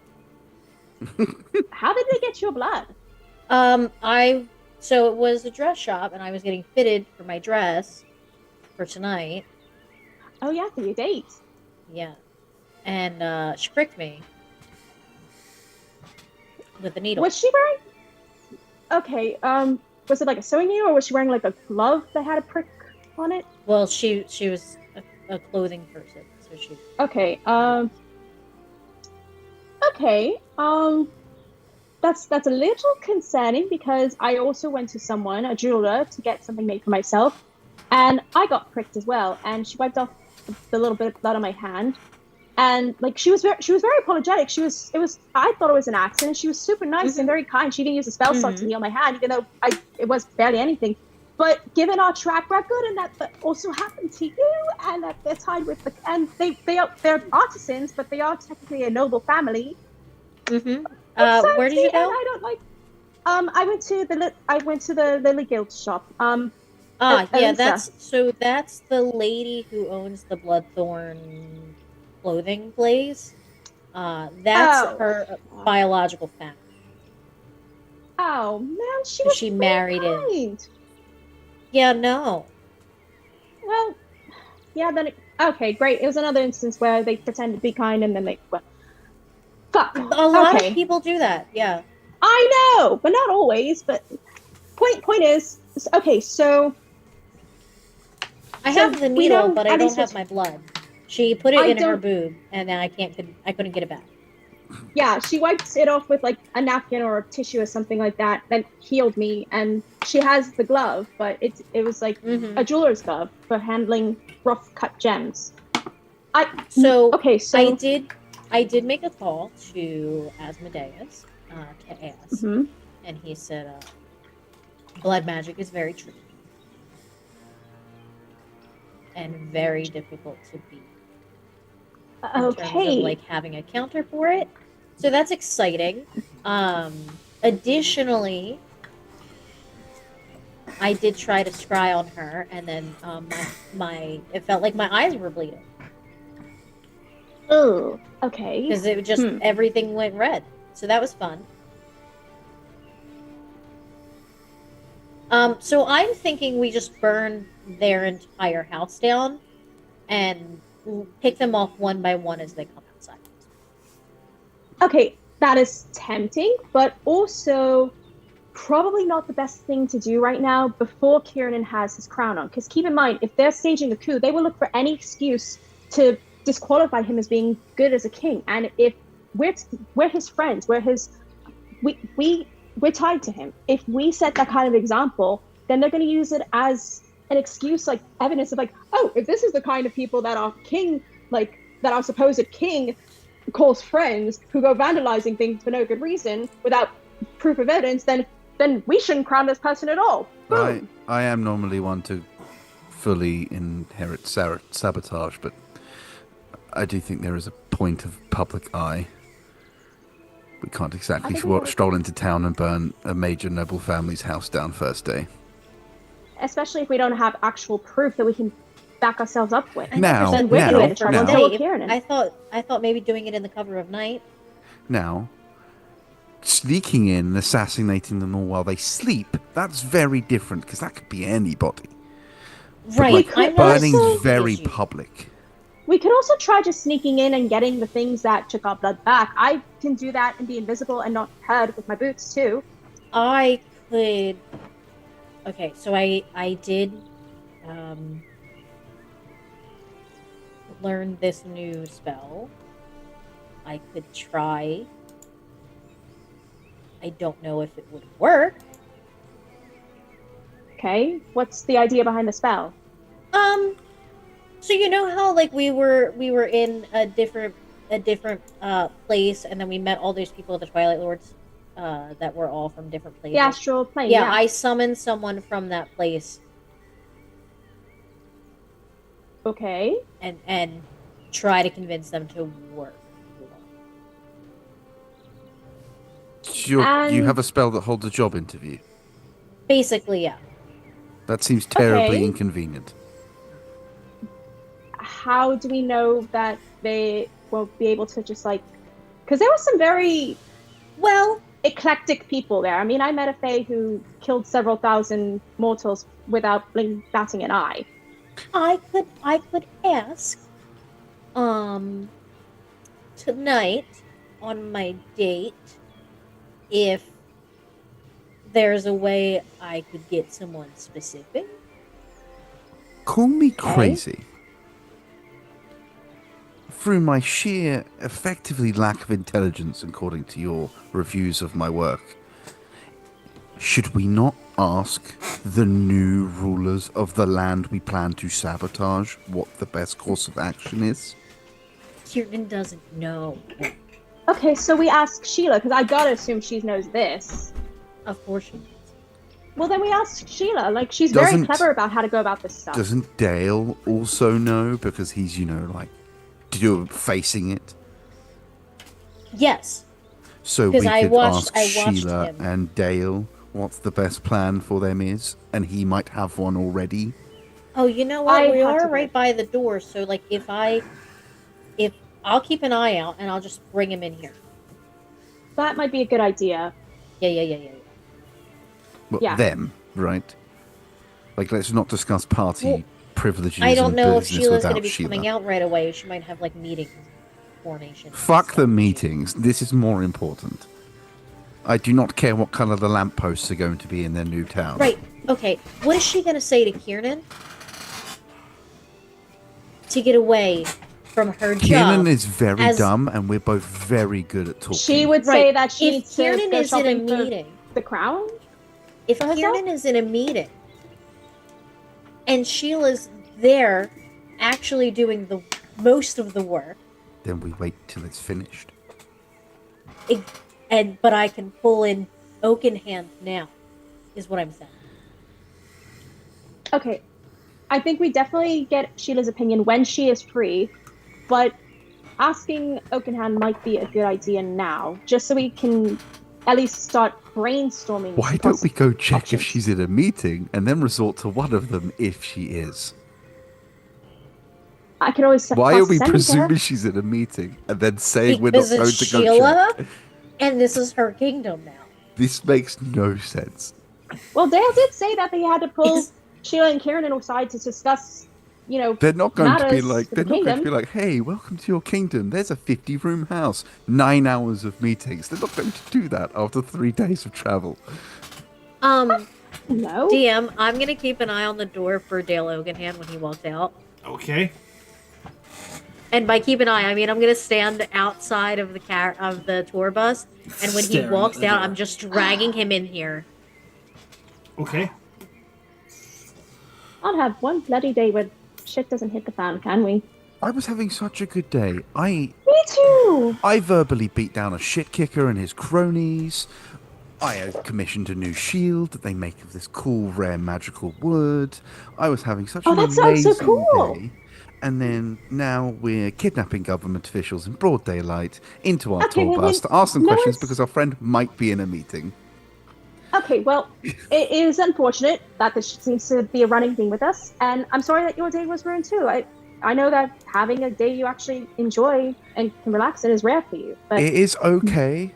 How did they get your blood? So it was a dress shop, and I was getting fitted for my dress for tonight. Oh yeah, for your date. Yeah. And, she pricked me with a needle. Was she wearing? Okay. Was it like a sewing needle, or was she wearing like a glove that had a prick on it? Well, she was a clothing person, so she. Okay. Okay. That's a little concerning because I also went to a jeweler, to get something made for myself, and I got pricked as well. And she wiped off the little bit of blood on my hand, and like she was very apologetic. I thought it was an accident. She was super nice and very kind. She didn't use a spell slot to heal my hand, even though it was barely anything. But given our track record, and that also happened to you, and that they're tied with they're artisans, but they are technically a noble family. Mm-hmm. It's Where did you empty, go? and I don't like. I went to the Lily Guild shop. Yeah, Elisa. that's the lady who owns the Bloodthorn clothing place. That's Oh. her biological family. Oh man, she was She so married him. kind. Yeah, no. Well, yeah. Okay, great. It was another instance where they pretend to be kind and then fuck. A lot Okay. of people do that. Yeah. I know, but not always. But point is, okay. So I have the we needle, know but I at don't least have my blood. She put it I in her don't- boob, and then I couldn't get it back. Yeah, she wiped it off with like a napkin or a tissue or something like that. That healed me, and she has the glove, but it was like a jeweler's glove for handling rough cut gems. So I did make a call to Asmodeus to ask, Mhm. and he said, "Blood magic is very tricky and very difficult to beat in terms of like having a counter for it." So that's exciting. Additionally, I did try to scry on her, and then it felt like my eyes were bleeding Oh, okay. because it just everything went red. So that was fun. So I'm thinking we just burn their entire house down and pick them off one by one as they come outside. Okay, that is tempting, but also probably not the best thing to do right now before Kieran has his crown on. Because keep in mind, if they're staging a coup, they will look for any excuse to disqualify him as being good as a king. And if we're his friends, we're tied to him. If we set that kind of example, then they're going to use it as an excuse, like evidence of like, oh, if this is the kind of people that our king, like that our supposed king calls friends who go vandalizing things for no good reason without proof of evidence, then we shouldn't crown this person at all. I am normally one to fully inherit sabotage, but I do think there is a point of public eye. We can't exactly stroll into town and burn a major noble family's house down first day. Especially if we don't have actual proof that we can back ourselves up with. Now, I thought maybe doing it in the cover of night. Now, sneaking in and assassinating them all while they sleep, that's very different, because that could be anybody. Right. But burning's very public. We could also try just sneaking in and getting the things that took our blood back. I can do that and be invisible and not heard with my boots too. I could. Okay, so I did. learn this new spell. I could try. I don't know if it would work. Okay, what's the idea behind the spell? So you know how like we were in a different place, and then we met all those people, the Twilight Lords, that were all from different places. The astral plane. Yeah, Yeah. I summoned someone from that place Okay. and try to convince them to work. You And- have a spell that holds a job interview. Basically, yeah. That seems terribly Okay. inconvenient. How do we know that they won't be able to just like? Because there were some very Well, eclectic people there. I mean, I met a fae who killed several thousand mortals without batting an eye. I could ask tonight on my date if there's a way I could get someone specific. Call me crazy. Through my sheer, effectively lack of intelligence, according to your reviews of my work, should we not ask the new rulers of the land we plan to sabotage what the best course of action is? Kiernan doesn't know. Okay, so we ask Sheila because I gotta assume she knows this. Of course she does. Well, then we ask Sheila. Like, she's very Doesn't- clever about how to go about this stuff. Doesn't Dale also know because he's, like, facing it? Yes. So we 'Cause I could watched ask Sheila him. and Dale what's the best plan for them is, and he might have one already. Oh, you know what? I We had are to right wait. by the door, so like if I'll keep an eye out and I'll just bring him in here. That might be a good idea. Yeah. Well, Yeah. them, right? Like, let's not discuss party Well, privileges I don't and know if business Sheila's going without to be Sheila. coming out right away. She might have like meetings, coronation. Fuck the stuff. meetings. This is more important. I do not care what colour the lampposts are going to be in their new town. Right. Okay. What is she going to say to Kiernan to get away from her job? Kiernan is very as- dumb, and we're both very good at talking. She would say Right. that she If needs to Kiernan go is in a shopping for meeting, the crown. if for herself? Kiernan is in a meeting, and Sheila's there, actually doing the most of the work, Then we wait till it's finished. but I can pull in Oakenhand now, is what I'm saying. Okay, I think we definitely get Sheila's opinion when she is free, but asking Oakenhand might be a good idea now, just so we can at least start brainstorming. Why some don't we go check if options. she's in a meeting and then resort to one of them if she is? I can always. Why are we send it to her. presuming she's in a meeting and then saying we're not Because going it's to go Sheila, check? and this is her kingdom now. This makes no sense. Well, Dale did say that they had to pull It's- Sheila and Kieran aside to discuss, They're not going to be matters like, for they're the not going to kingdom. be like, hey, welcome to your kingdom. There's a 50-room house, 9 hours of meetings. They're not going to do that after 3 days of travel. No. DM, I'm gonna keep an eye on the door for Dale Oakenhand when he walks out. Okay. And by keep an eye, I mean I'm gonna stand outside of the tour bus, and when he Staring walks at the out, door. I'm just dragging him in here. Okay. I'll have one bloody day where shit doesn't hit the fan, can we? I was having such a good day. Me too. I verbally beat down a shit kicker and his cronies. I commissioned a new shield that they make of this cool, rare, magical wood. I was having such Oh, an that sounds so amazing cool. day. And then now we're kidnapping government officials in broad daylight into our Okay, tour well, bus to ask them no questions one's- because our friend might be in a meeting. Okay, well, it is unfortunate that this seems to be a running thing with us, and I'm sorry that your day was ruined too. I know that having a day you actually enjoy and can relax in is rare for you, but It is okay.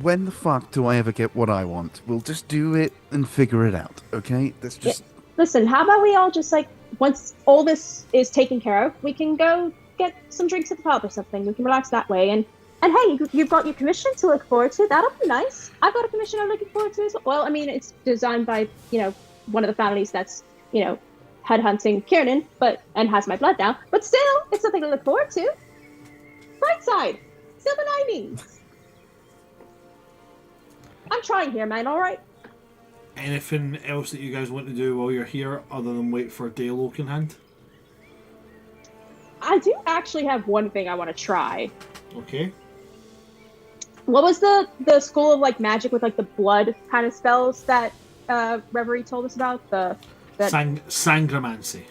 When the fuck do I ever get what I want? We'll just do it and figure it out, okay? Let's just... listen, how about we all just once all this is taken care of, we can go get some drinks at the pub or something. We can relax that way, and hey, you've got your commission to look forward to. That'll be nice. I've got a commission I'm looking forward to as well. Well, I mean, it's designed by one of the families that's headhunting Kiernan, and has my blood now. But still, it's something to look forward to. Bright side, silver linings. I'm trying here, man. All right. Anything else that you guys want to do while you're here other than wait for Daylok in hand? I do actually have one thing I want to try. Okay. What was the school of like magic with like the blood kind of spells that Reverie told us about? The Sangromancy.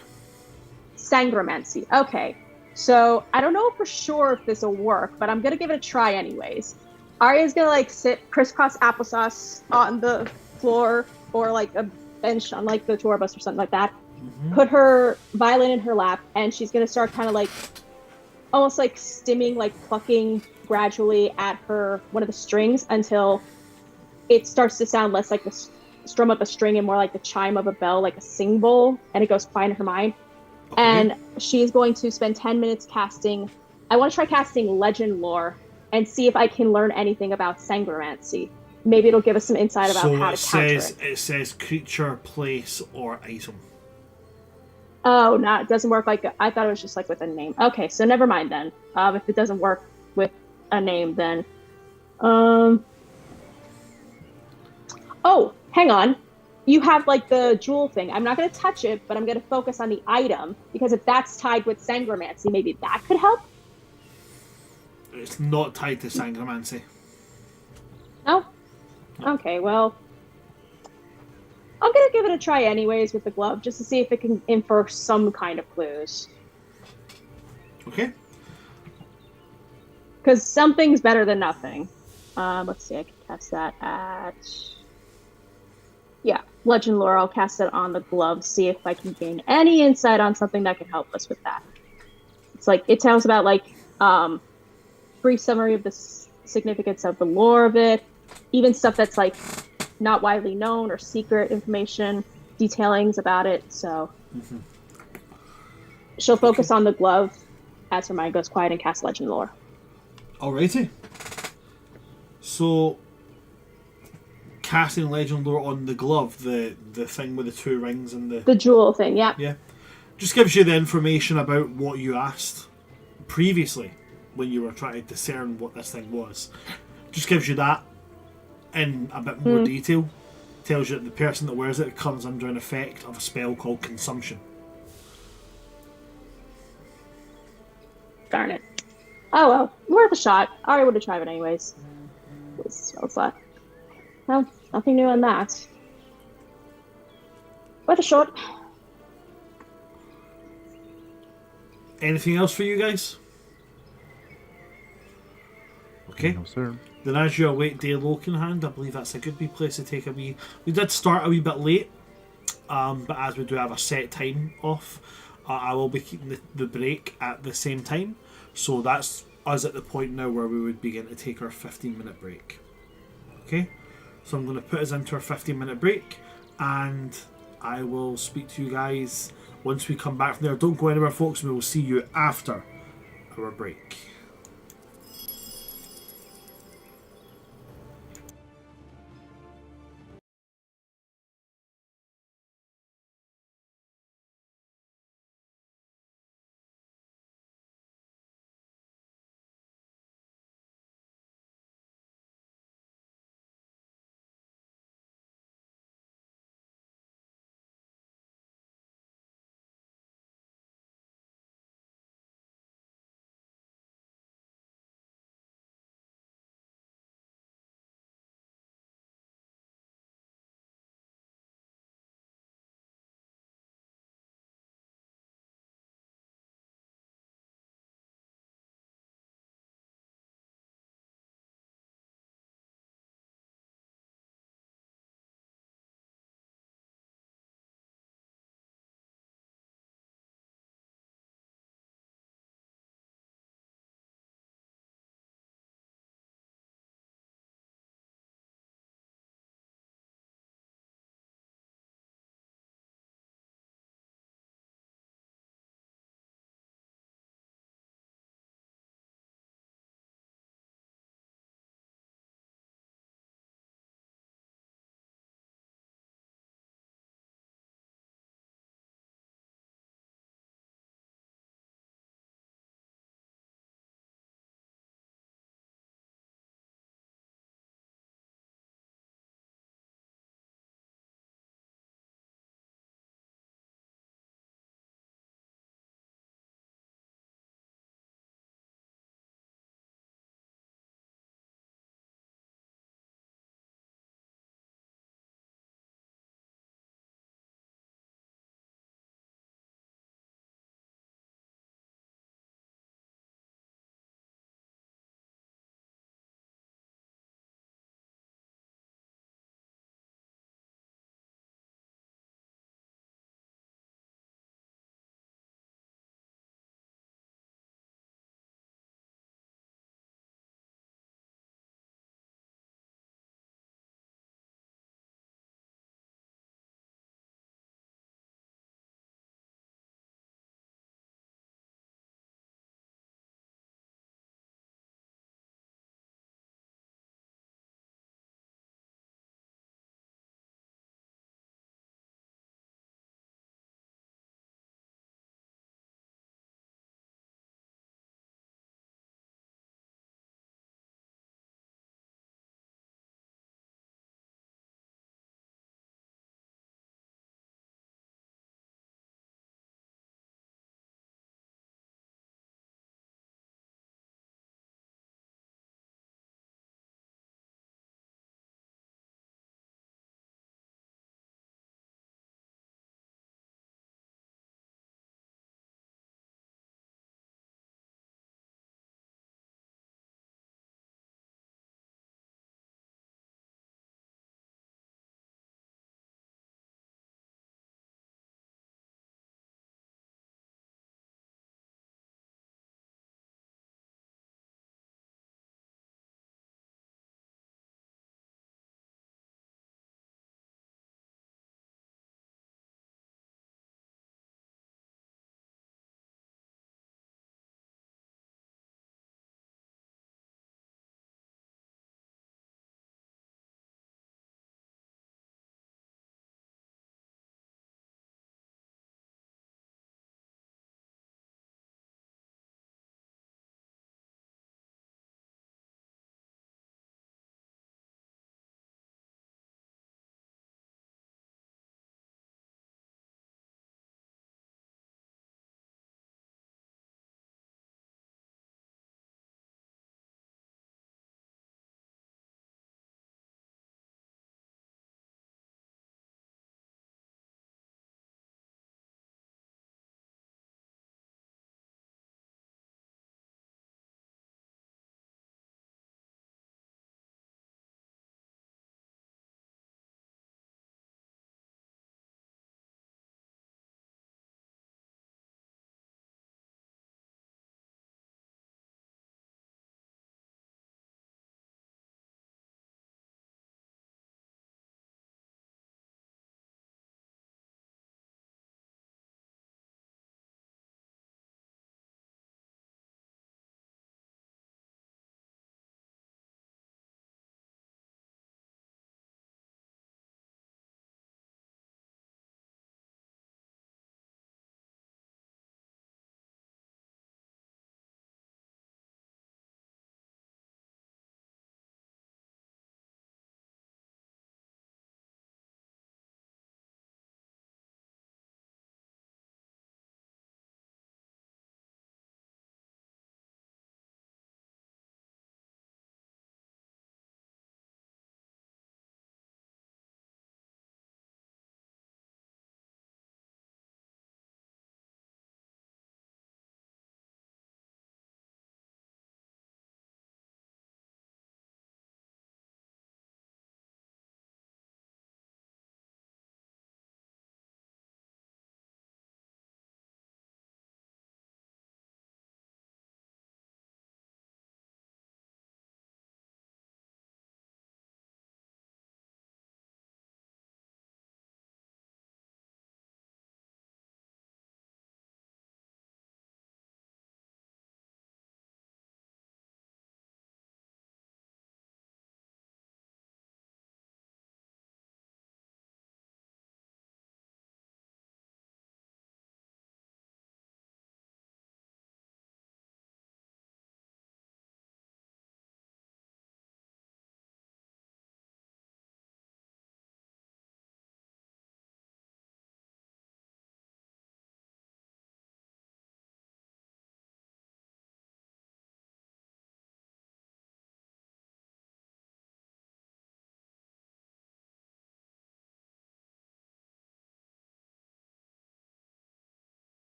Sangromancy. Okay. So I don't know for sure if this will work, but I'm gonna give it a try anyways. Aria's gonna like sit crisscross applesauce on the floor or like a bench on like the tour bus or something like that. Put her violin in her lap, and she's gonna start kind of like almost like stimming, like plucking gradually at her one of the strings until it starts to sound less like the strum of a string and more like the chime of a bell, like a sing bowl, and it goes quiet in her mind. Okay. And she's going to spend 10 minutes casting. I want to try casting legend lore and see if I can learn anything about sangromancy. Maybe it'll give us some insight about how to counter it. It says creature, place, or item. Oh, no, it doesn't work like I thought it was just like with a name. Okay, so never mind then. If it doesn't work with a name, then oh, hang on. You have like the jewel thing. I'm not going to touch it, but I'm going to focus on the item because if that's tied with sangromancy, maybe that could help. It's not tied to sangromancy. Oh, okay. Well, I'm going to give it a try anyways with the glove just to see if it can infer some kind of clues. Okay. Because something's better than nothing. Let's see. I can cast that at. Yeah, legend lore. I'll cast it on the glove, see if I can gain any insight on something that can help us with that. It's like it tells about like brief summary of the significance of the lore of it, even stuff that's like not widely known or secret information, detailings about it. So she'll focus on the glove as her mind goes quiet and cast legend lore. Alrighty. So casting legend lore on the glove, the thing with the two rings and the jewel thing, yeah, just gives you the information about what you asked previously when you were trying to discern what this thing was. Just gives you that in a bit more detail. Tells you that the person that wears it comes under an effect of a spell called consumption. Darn it. Oh well, worth a shot. I would have tried it anyways. What's that? Well, nothing new on that. Worth a shot. Anything else for you guys? Okay. No, sir. Then as you await Daylok in hand, I believe that's a good wee place to take a wee... We did start a wee bit late, but as we do have a set time off, I will be keeping the break at the same time. So that's us at the point now where we would begin to take our 15-minute break. Okay? So I'm going to put us into our 15-minute break, and I will speak to you guys once we come back from there. Don't go anywhere, folks. We will see you after our break.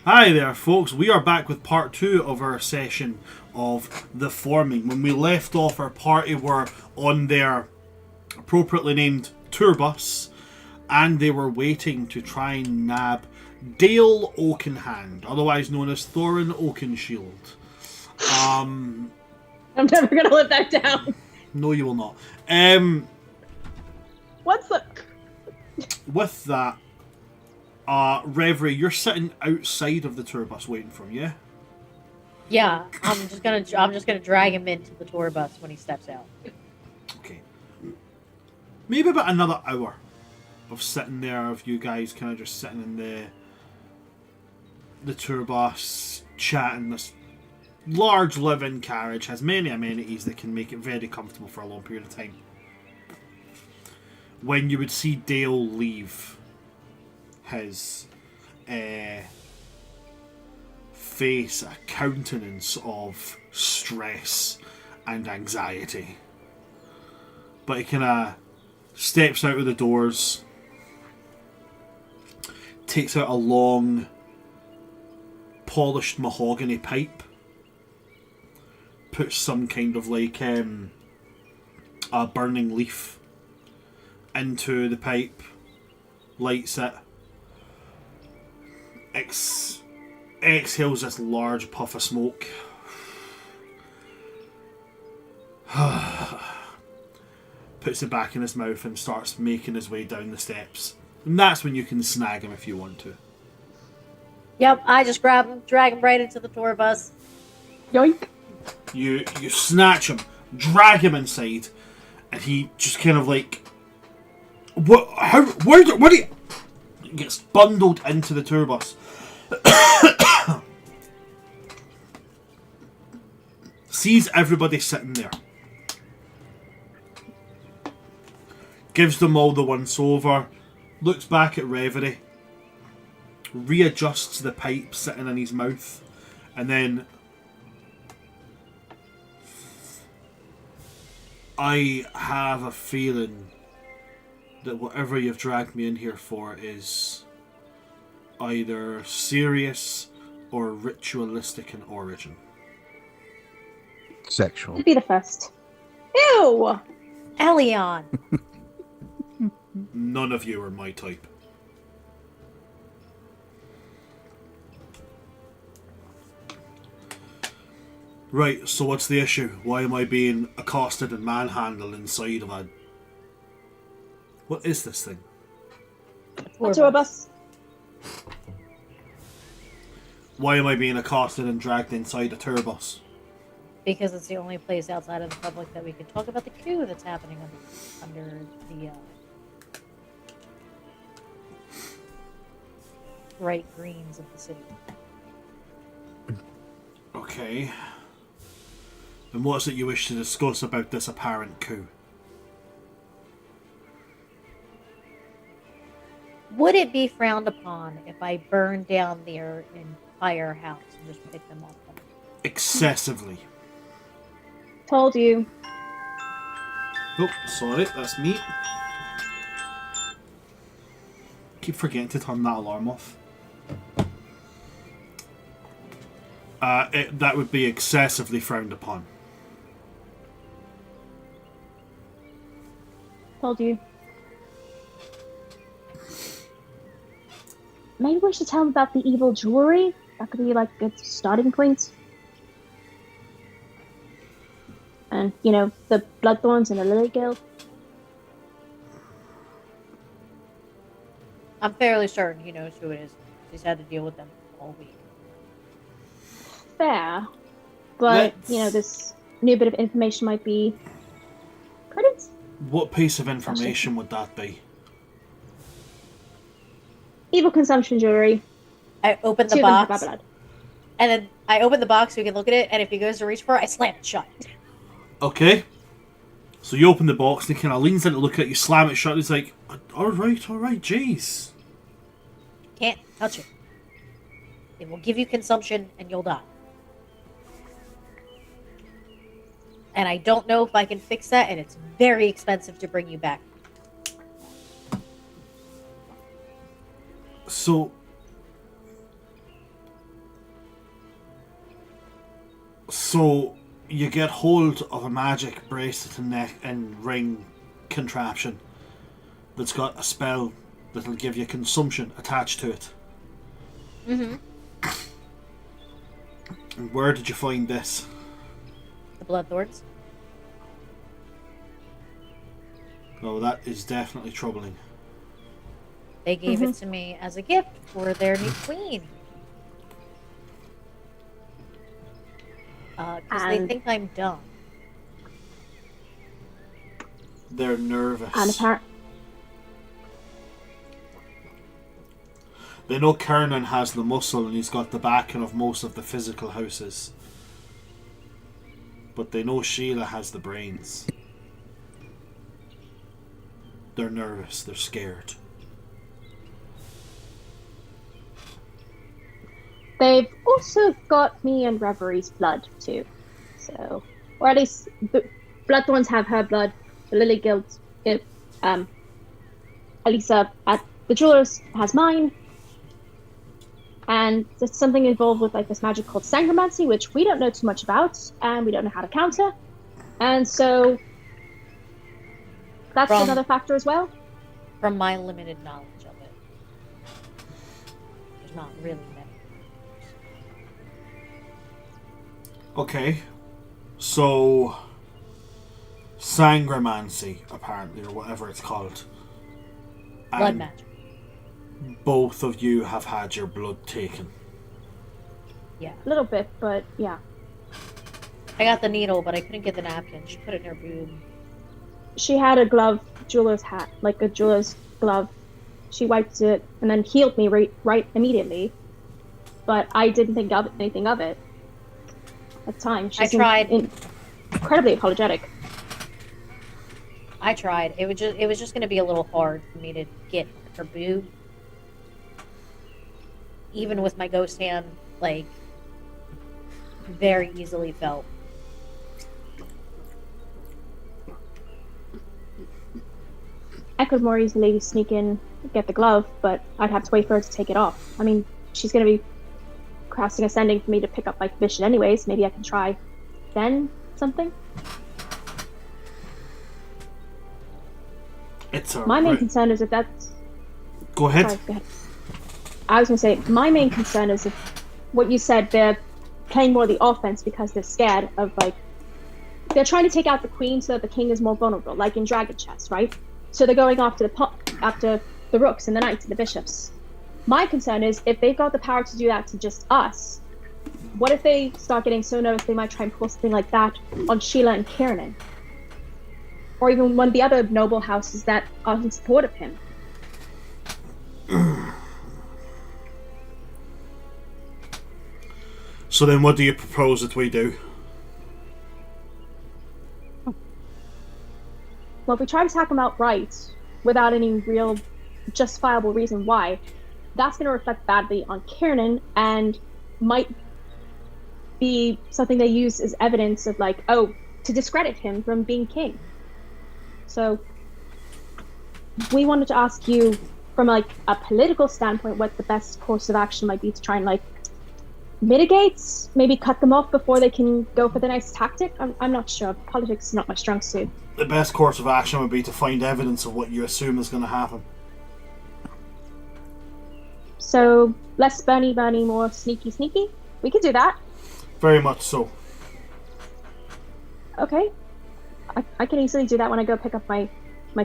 Hi there, folks. We are back with part 2 of our session of the forming. When we left off, our party were on their appropriately named tour bus, and they were waiting to try and nab Dale Oakenhand, otherwise known as Thorin Oakenshield. I'm never gonna live that down. No, you will not. What's the... With that, Reverie, you're sitting outside of the tour bus waiting for him, yeah? Yeah, I'm just gonna drag him into the tour bus when he steps out. Okay. Maybe about another hour of sitting there, of you guys kind of just sitting in the tour bus, chatting. This large live-in carriage has many amenities that can make it very comfortable for a long period of time. When you would see Dale leave, his face a countenance of stress and anxiety. But he kind of steps out of the doors, takes out a long, polished mahogany pipe, puts some kind of like a burning leaf into the pipe, lights it, exhales this large puff of smoke. Puts it back in his mouth and starts making his way down the steps. And that's when you can snag him if you want to. Yep, I just grab him, drag him right into the tour bus. Yoink. You snatch him, drag him inside, and he just kind of like... Where do you... Gets bundled into the tour bus. Sees everybody sitting there. Gives them all the once over. Looks back at Reverie. Readjusts the pipe sitting in his mouth. And then... I have a feeling that whatever you've dragged me in here for is either serious or ritualistic in origin. Sexual. It'd be the first. Ew! Elyion! None of you are my type. Right, so what's the issue? Why am I being accosted and manhandled inside of a... What is this thing? A tour bus. Why am I being accosted and dragged inside a tour bus? Because it's the only place outside of the public that we can talk about the coup that's happening under the bright greens of the city. Okay. And what's it you wish to discuss about this apparent coup? Would it be frowned upon if I burned down their entire house and just picked them off? Excessively. Told you. Oh, sorry, that's me. Keep forgetting to turn that alarm off. That would be excessively frowned upon. Told you. Maybe we should tell him about the evil jewelry. That could be like a starting point. And, you know, the bloodthorns and the lily guild. I'm fairly certain he knows who it is. He's had to deal with them all week. Fair. But, you know, this new bit of information might be credits. What piece of information would that be? Evil consumption jewelry. I open the box, and then I open the box so he can look at it, and if he goes to reach for it, I slam it shut. Okay. So you open the box and he kind of leans in to look at it, you slam it shut, and he's like, alright, jeez. Can't touch it. It will give you consumption, and you'll die. And I don't know if I can fix that, and it's very expensive to bring you back. So, So you get hold of a magic bracelet and neck and ring contraption that's got a spell that'll give you consumption attached to it. Mm-hmm. And where did you find this? The Bloodthorns. Oh, that is definitely troubling. They gave it to me as a gift for their new queen. Because they think I'm dumb. They're nervous. And They know Khernun has the muscle and he's got the backing of most of the physical houses. But they know Síla has the brains. They're nervous, they're scared. they've also got me and Reverie's blood too. So, or at least the Bloodthorns have her blood. The Lily Guild, Elisa at the Jewelers has mine. And there's something involved with like this magic called Sangromancy, which we don't know too much about, and we don't know how to counter. And so that's another factor as well. From my limited knowledge of it, there's not really many. Okay. So Sangromancy, apparently, or whatever it's called. Blood And magic. both of you have had your blood taken. Yeah. A little bit, but yeah. I got the needle, but I couldn't get the napkin. She put it in her boob. She had a glove, jeweler's hat, like a jeweler's glove. She wiped it and then healed me right immediately. But I didn't think of anything of it at the time. She seemed incredibly apologetic. I tried. It was just going to be a little hard for me to get her boob. Even with my ghost hand, like, very easily felt. I could more easily sneak in, get the glove, but I'd have to wait for her to take it off. I mean, she's going to be casting Ascending for me to pick up my vision anyways. Maybe I can try then something. My main concern is if that's... Go ahead. Sorry, go ahead. I was going to say, my main concern is if what you said, they're playing more of the offense because they're scared of, like... They're trying to take out the queen so that the king is more vulnerable, like in Dragon Chess, right? So they're going after the rooks and the knights and the bishops. My concern is if they've got the power to do that to just us, what if they start getting so nervous they might try and pull something like that on Síla and Khernun? Or even one of the other noble houses that are in support of him. So then what do you propose that we do? Well, if we try to attack them outright, without any real justifiable reason why, that's going to reflect badly on Khernun and might be something they use as evidence of, like, oh, to discredit him from being king. So we wanted to ask you from like a political standpoint what the best course of action might be to try and like mitigate, maybe cut them off before they can go for the next tactic. I'm not sure. Politics is not my strong suit. The best course of action would be to find evidence of what you assume is going to happen. So less Bernie, more sneaky. We could do that. Very much so. Okay. I can easily do that when I go pick up my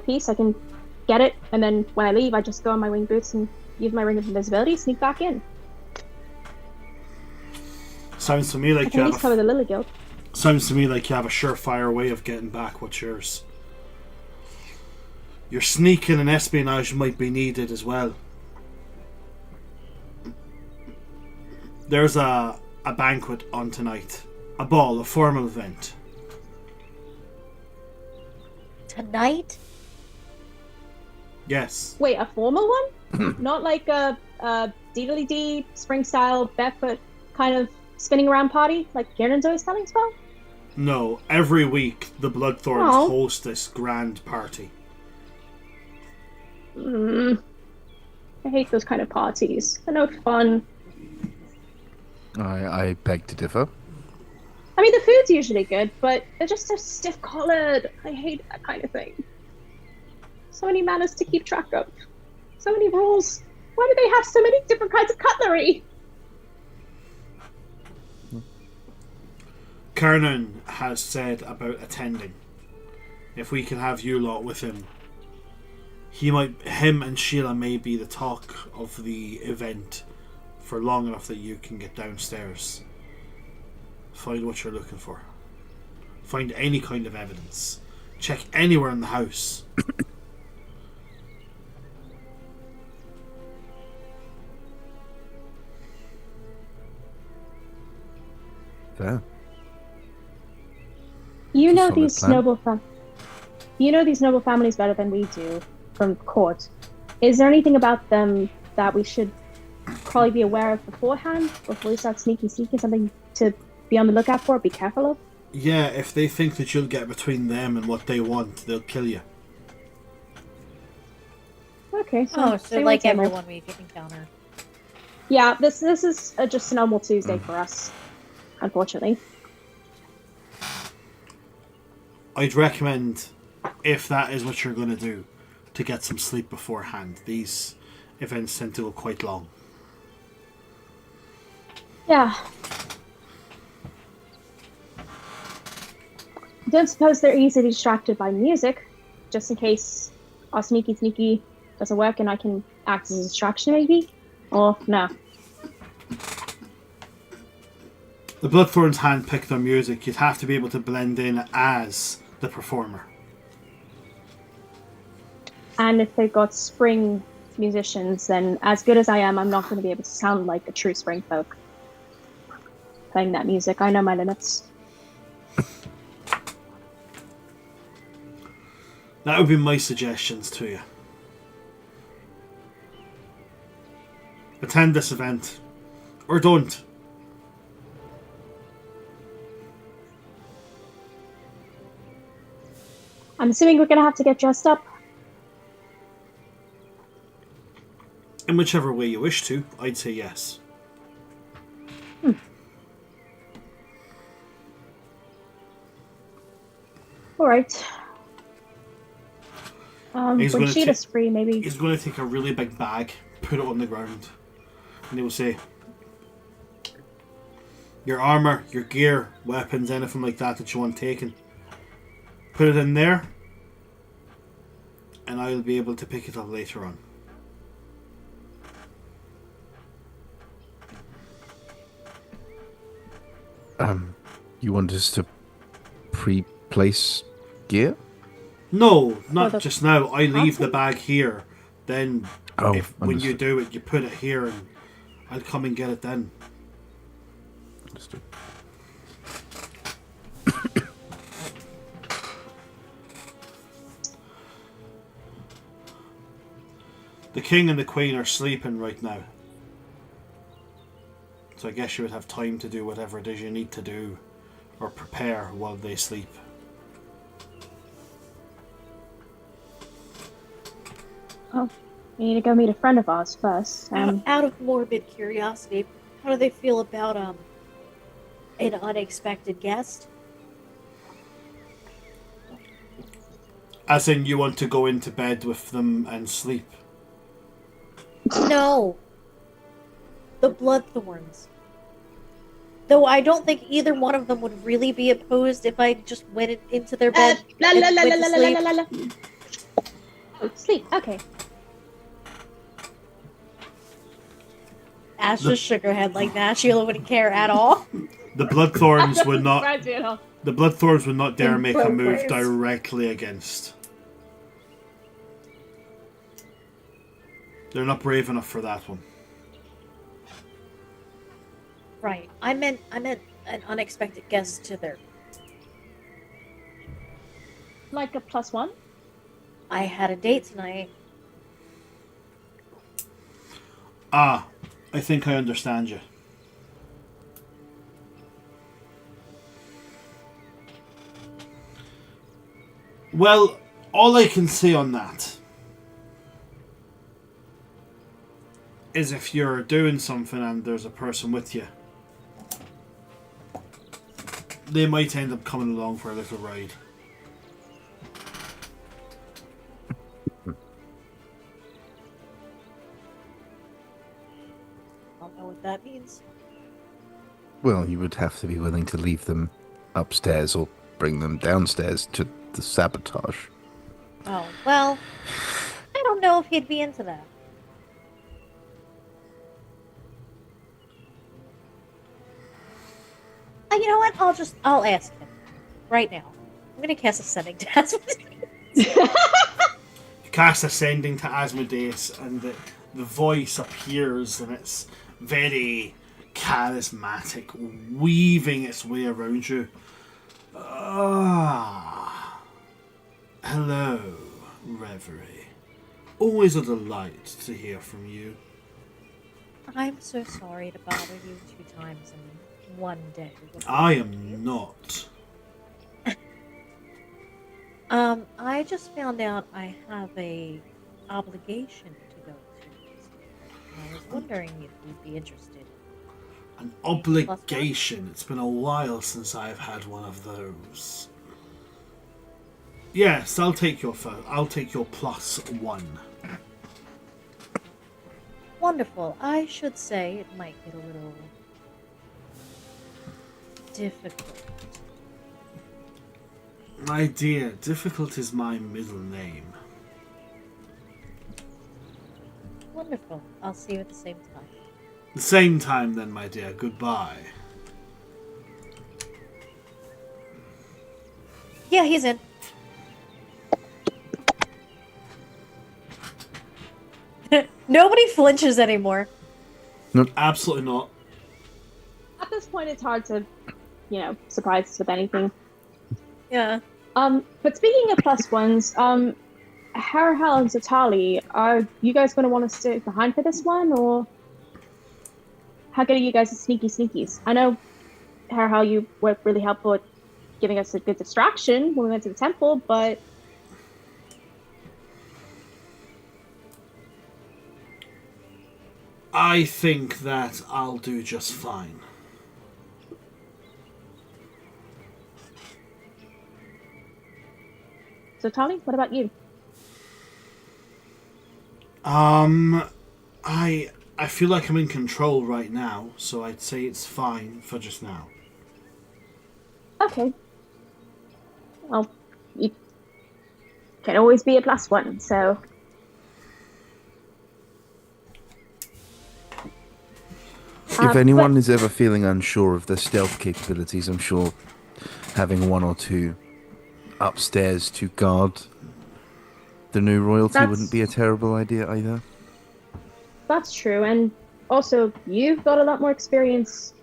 piece. I can get it, and then when I leave, I just go on my wing boots and use my ring of invisibility, sneak back in. Sounds to me like I can at least cover the Lily Guild. Sounds to me like you have a surefire way of getting back what's yours. Your sneaking and espionage might be needed as well. There's a banquet on tonight. A ball, a formal event. Tonight? Yes. Wait, a formal one? Not like a diddly-dee, spring-style, barefoot kind of spinning around party like Khernun's always telling us about? No, every week the Bloodthorns host this grand party. I hate those kind of parties. They're no fun. I beg to differ. I mean, the food's usually good, but they're just so stiff-collared. I hate that kind of thing. So many manners to keep track of. So many rules. Why do they have so many different kinds of cutlery? Khernun has said about attending. If we can have you lot with him, him and Síla may be the talk of the event for long enough that you can get downstairs. Find what you're looking for. Find any kind of evidence. Check anywhere in the house. Fair. You know Solid these plan. noble families better than we do from court. Is there anything about them that we should probably be aware of beforehand before we start sneaking? Something to be on the lookout for, be careful of? Yeah, if they think that you'll get between them and what they want, they'll kill you. Okay, So same like old, same old. everyone we encounter. Yeah, this is just a normal Tuesday for us, unfortunately. I'd recommend, if that is what you're going to do, to get some sleep beforehand. These events tend to go quite long. Yeah. Don't suppose they're easily distracted by music, just in case our sneaky doesn't work and I can act as a distraction, maybe? Or no? The Bloodthorns handpick their music. You'd have to be able to blend in as the performer. And if they've got spring musicians, then as good as I am, I'm not going to be able to sound like a true spring folk playing that music. I know my limits. That would be my suggestions to you. Attend this event. Or don't. I'm assuming we're going to have to get dressed up. In whichever way you wish to, I'd say yes. Alright. When gonna Sheeta's free, maybe... He's going to take a really big bag, put it on the ground, and he will say, your armour, your gear, weapons, anything like that you want taken, put it in there, and I'll be able to pick it up later on. You want us to pre-place gear? No, not the just now. I leave the party? bag here. Then, Oh, when you understood. do it, you put it here, and I'll come and get it then. Understood. The king and the queen are sleeping right now. So I guess you would have time to do whatever it is you need to do or prepare while they sleep. Oh, we need to go meet a friend of ours first. Out of morbid curiosity, how do they feel about an unexpected guest? As in, you want to go into bed with them and sleep. No. The Bloodthorns. Though I don't think either one of them would really be opposed if I just went into their bed and went to sleep. Oh, sleep. Okay. Ash just shook her head like that. Sheila wouldn't care at all. The Bloodthorns would not. Surprise you at all. The Bloodthorns would not dare In make a both move ways. directly against. They're not brave enough for that one. Right. I meant an unexpected guest to their. Like a +1? I had a date tonight. Ah, I think I understand you. Well, all I can say on that is if you're doing something and there's a person with you, They might end up coming along for a little ride. I don't know what that means. Well, you would have to be willing to leave them upstairs or bring them downstairs to the sabotage. Oh, well, I don't know if he'd be into that. You know what? I'll ask him right now. I'm gonna cast Ascending to Asmodeus. You cast Ascending to Asmodeus, and the voice appears, and it's very charismatic, weaving its way around you. Hello, Reverie. Always a delight to hear from you. I'm so sorry to bother you 2 times in one day. I am not. I just found out I have a obligation to go to. I was wondering if you'd be interested. An obligation. It's been a while since I've had one of those. Yes, I'll take your +1. Wonderful. I should say it might get a little difficult. My dear, difficult is my middle name. Wonderful. I'll see you at the same time. The same time then, my dear. Goodbye. Yeah, he's in. Nobody flinches anymore. Absolutely not. At this point, it's hard to, surprise us with anything. Yeah. But speaking of +1s, Harahal and Zatali, are you guys going to want to stay behind for this one, or how good are you guys at sneakies? I know, Harahal, you were really helpful at giving us a good distraction when we went to the temple, but I think that I'll do just fine. Zatali, what about you? I feel like I'm in control right now, so I'd say it's fine for just now. Okay. Well, you can always be a +1, so... If anyone is ever feeling unsure of their stealth capabilities, I'm sure having 1 or 2 upstairs to guard the new royalty wouldn't be a terrible idea either. That's true, and also, you've got a lot more experience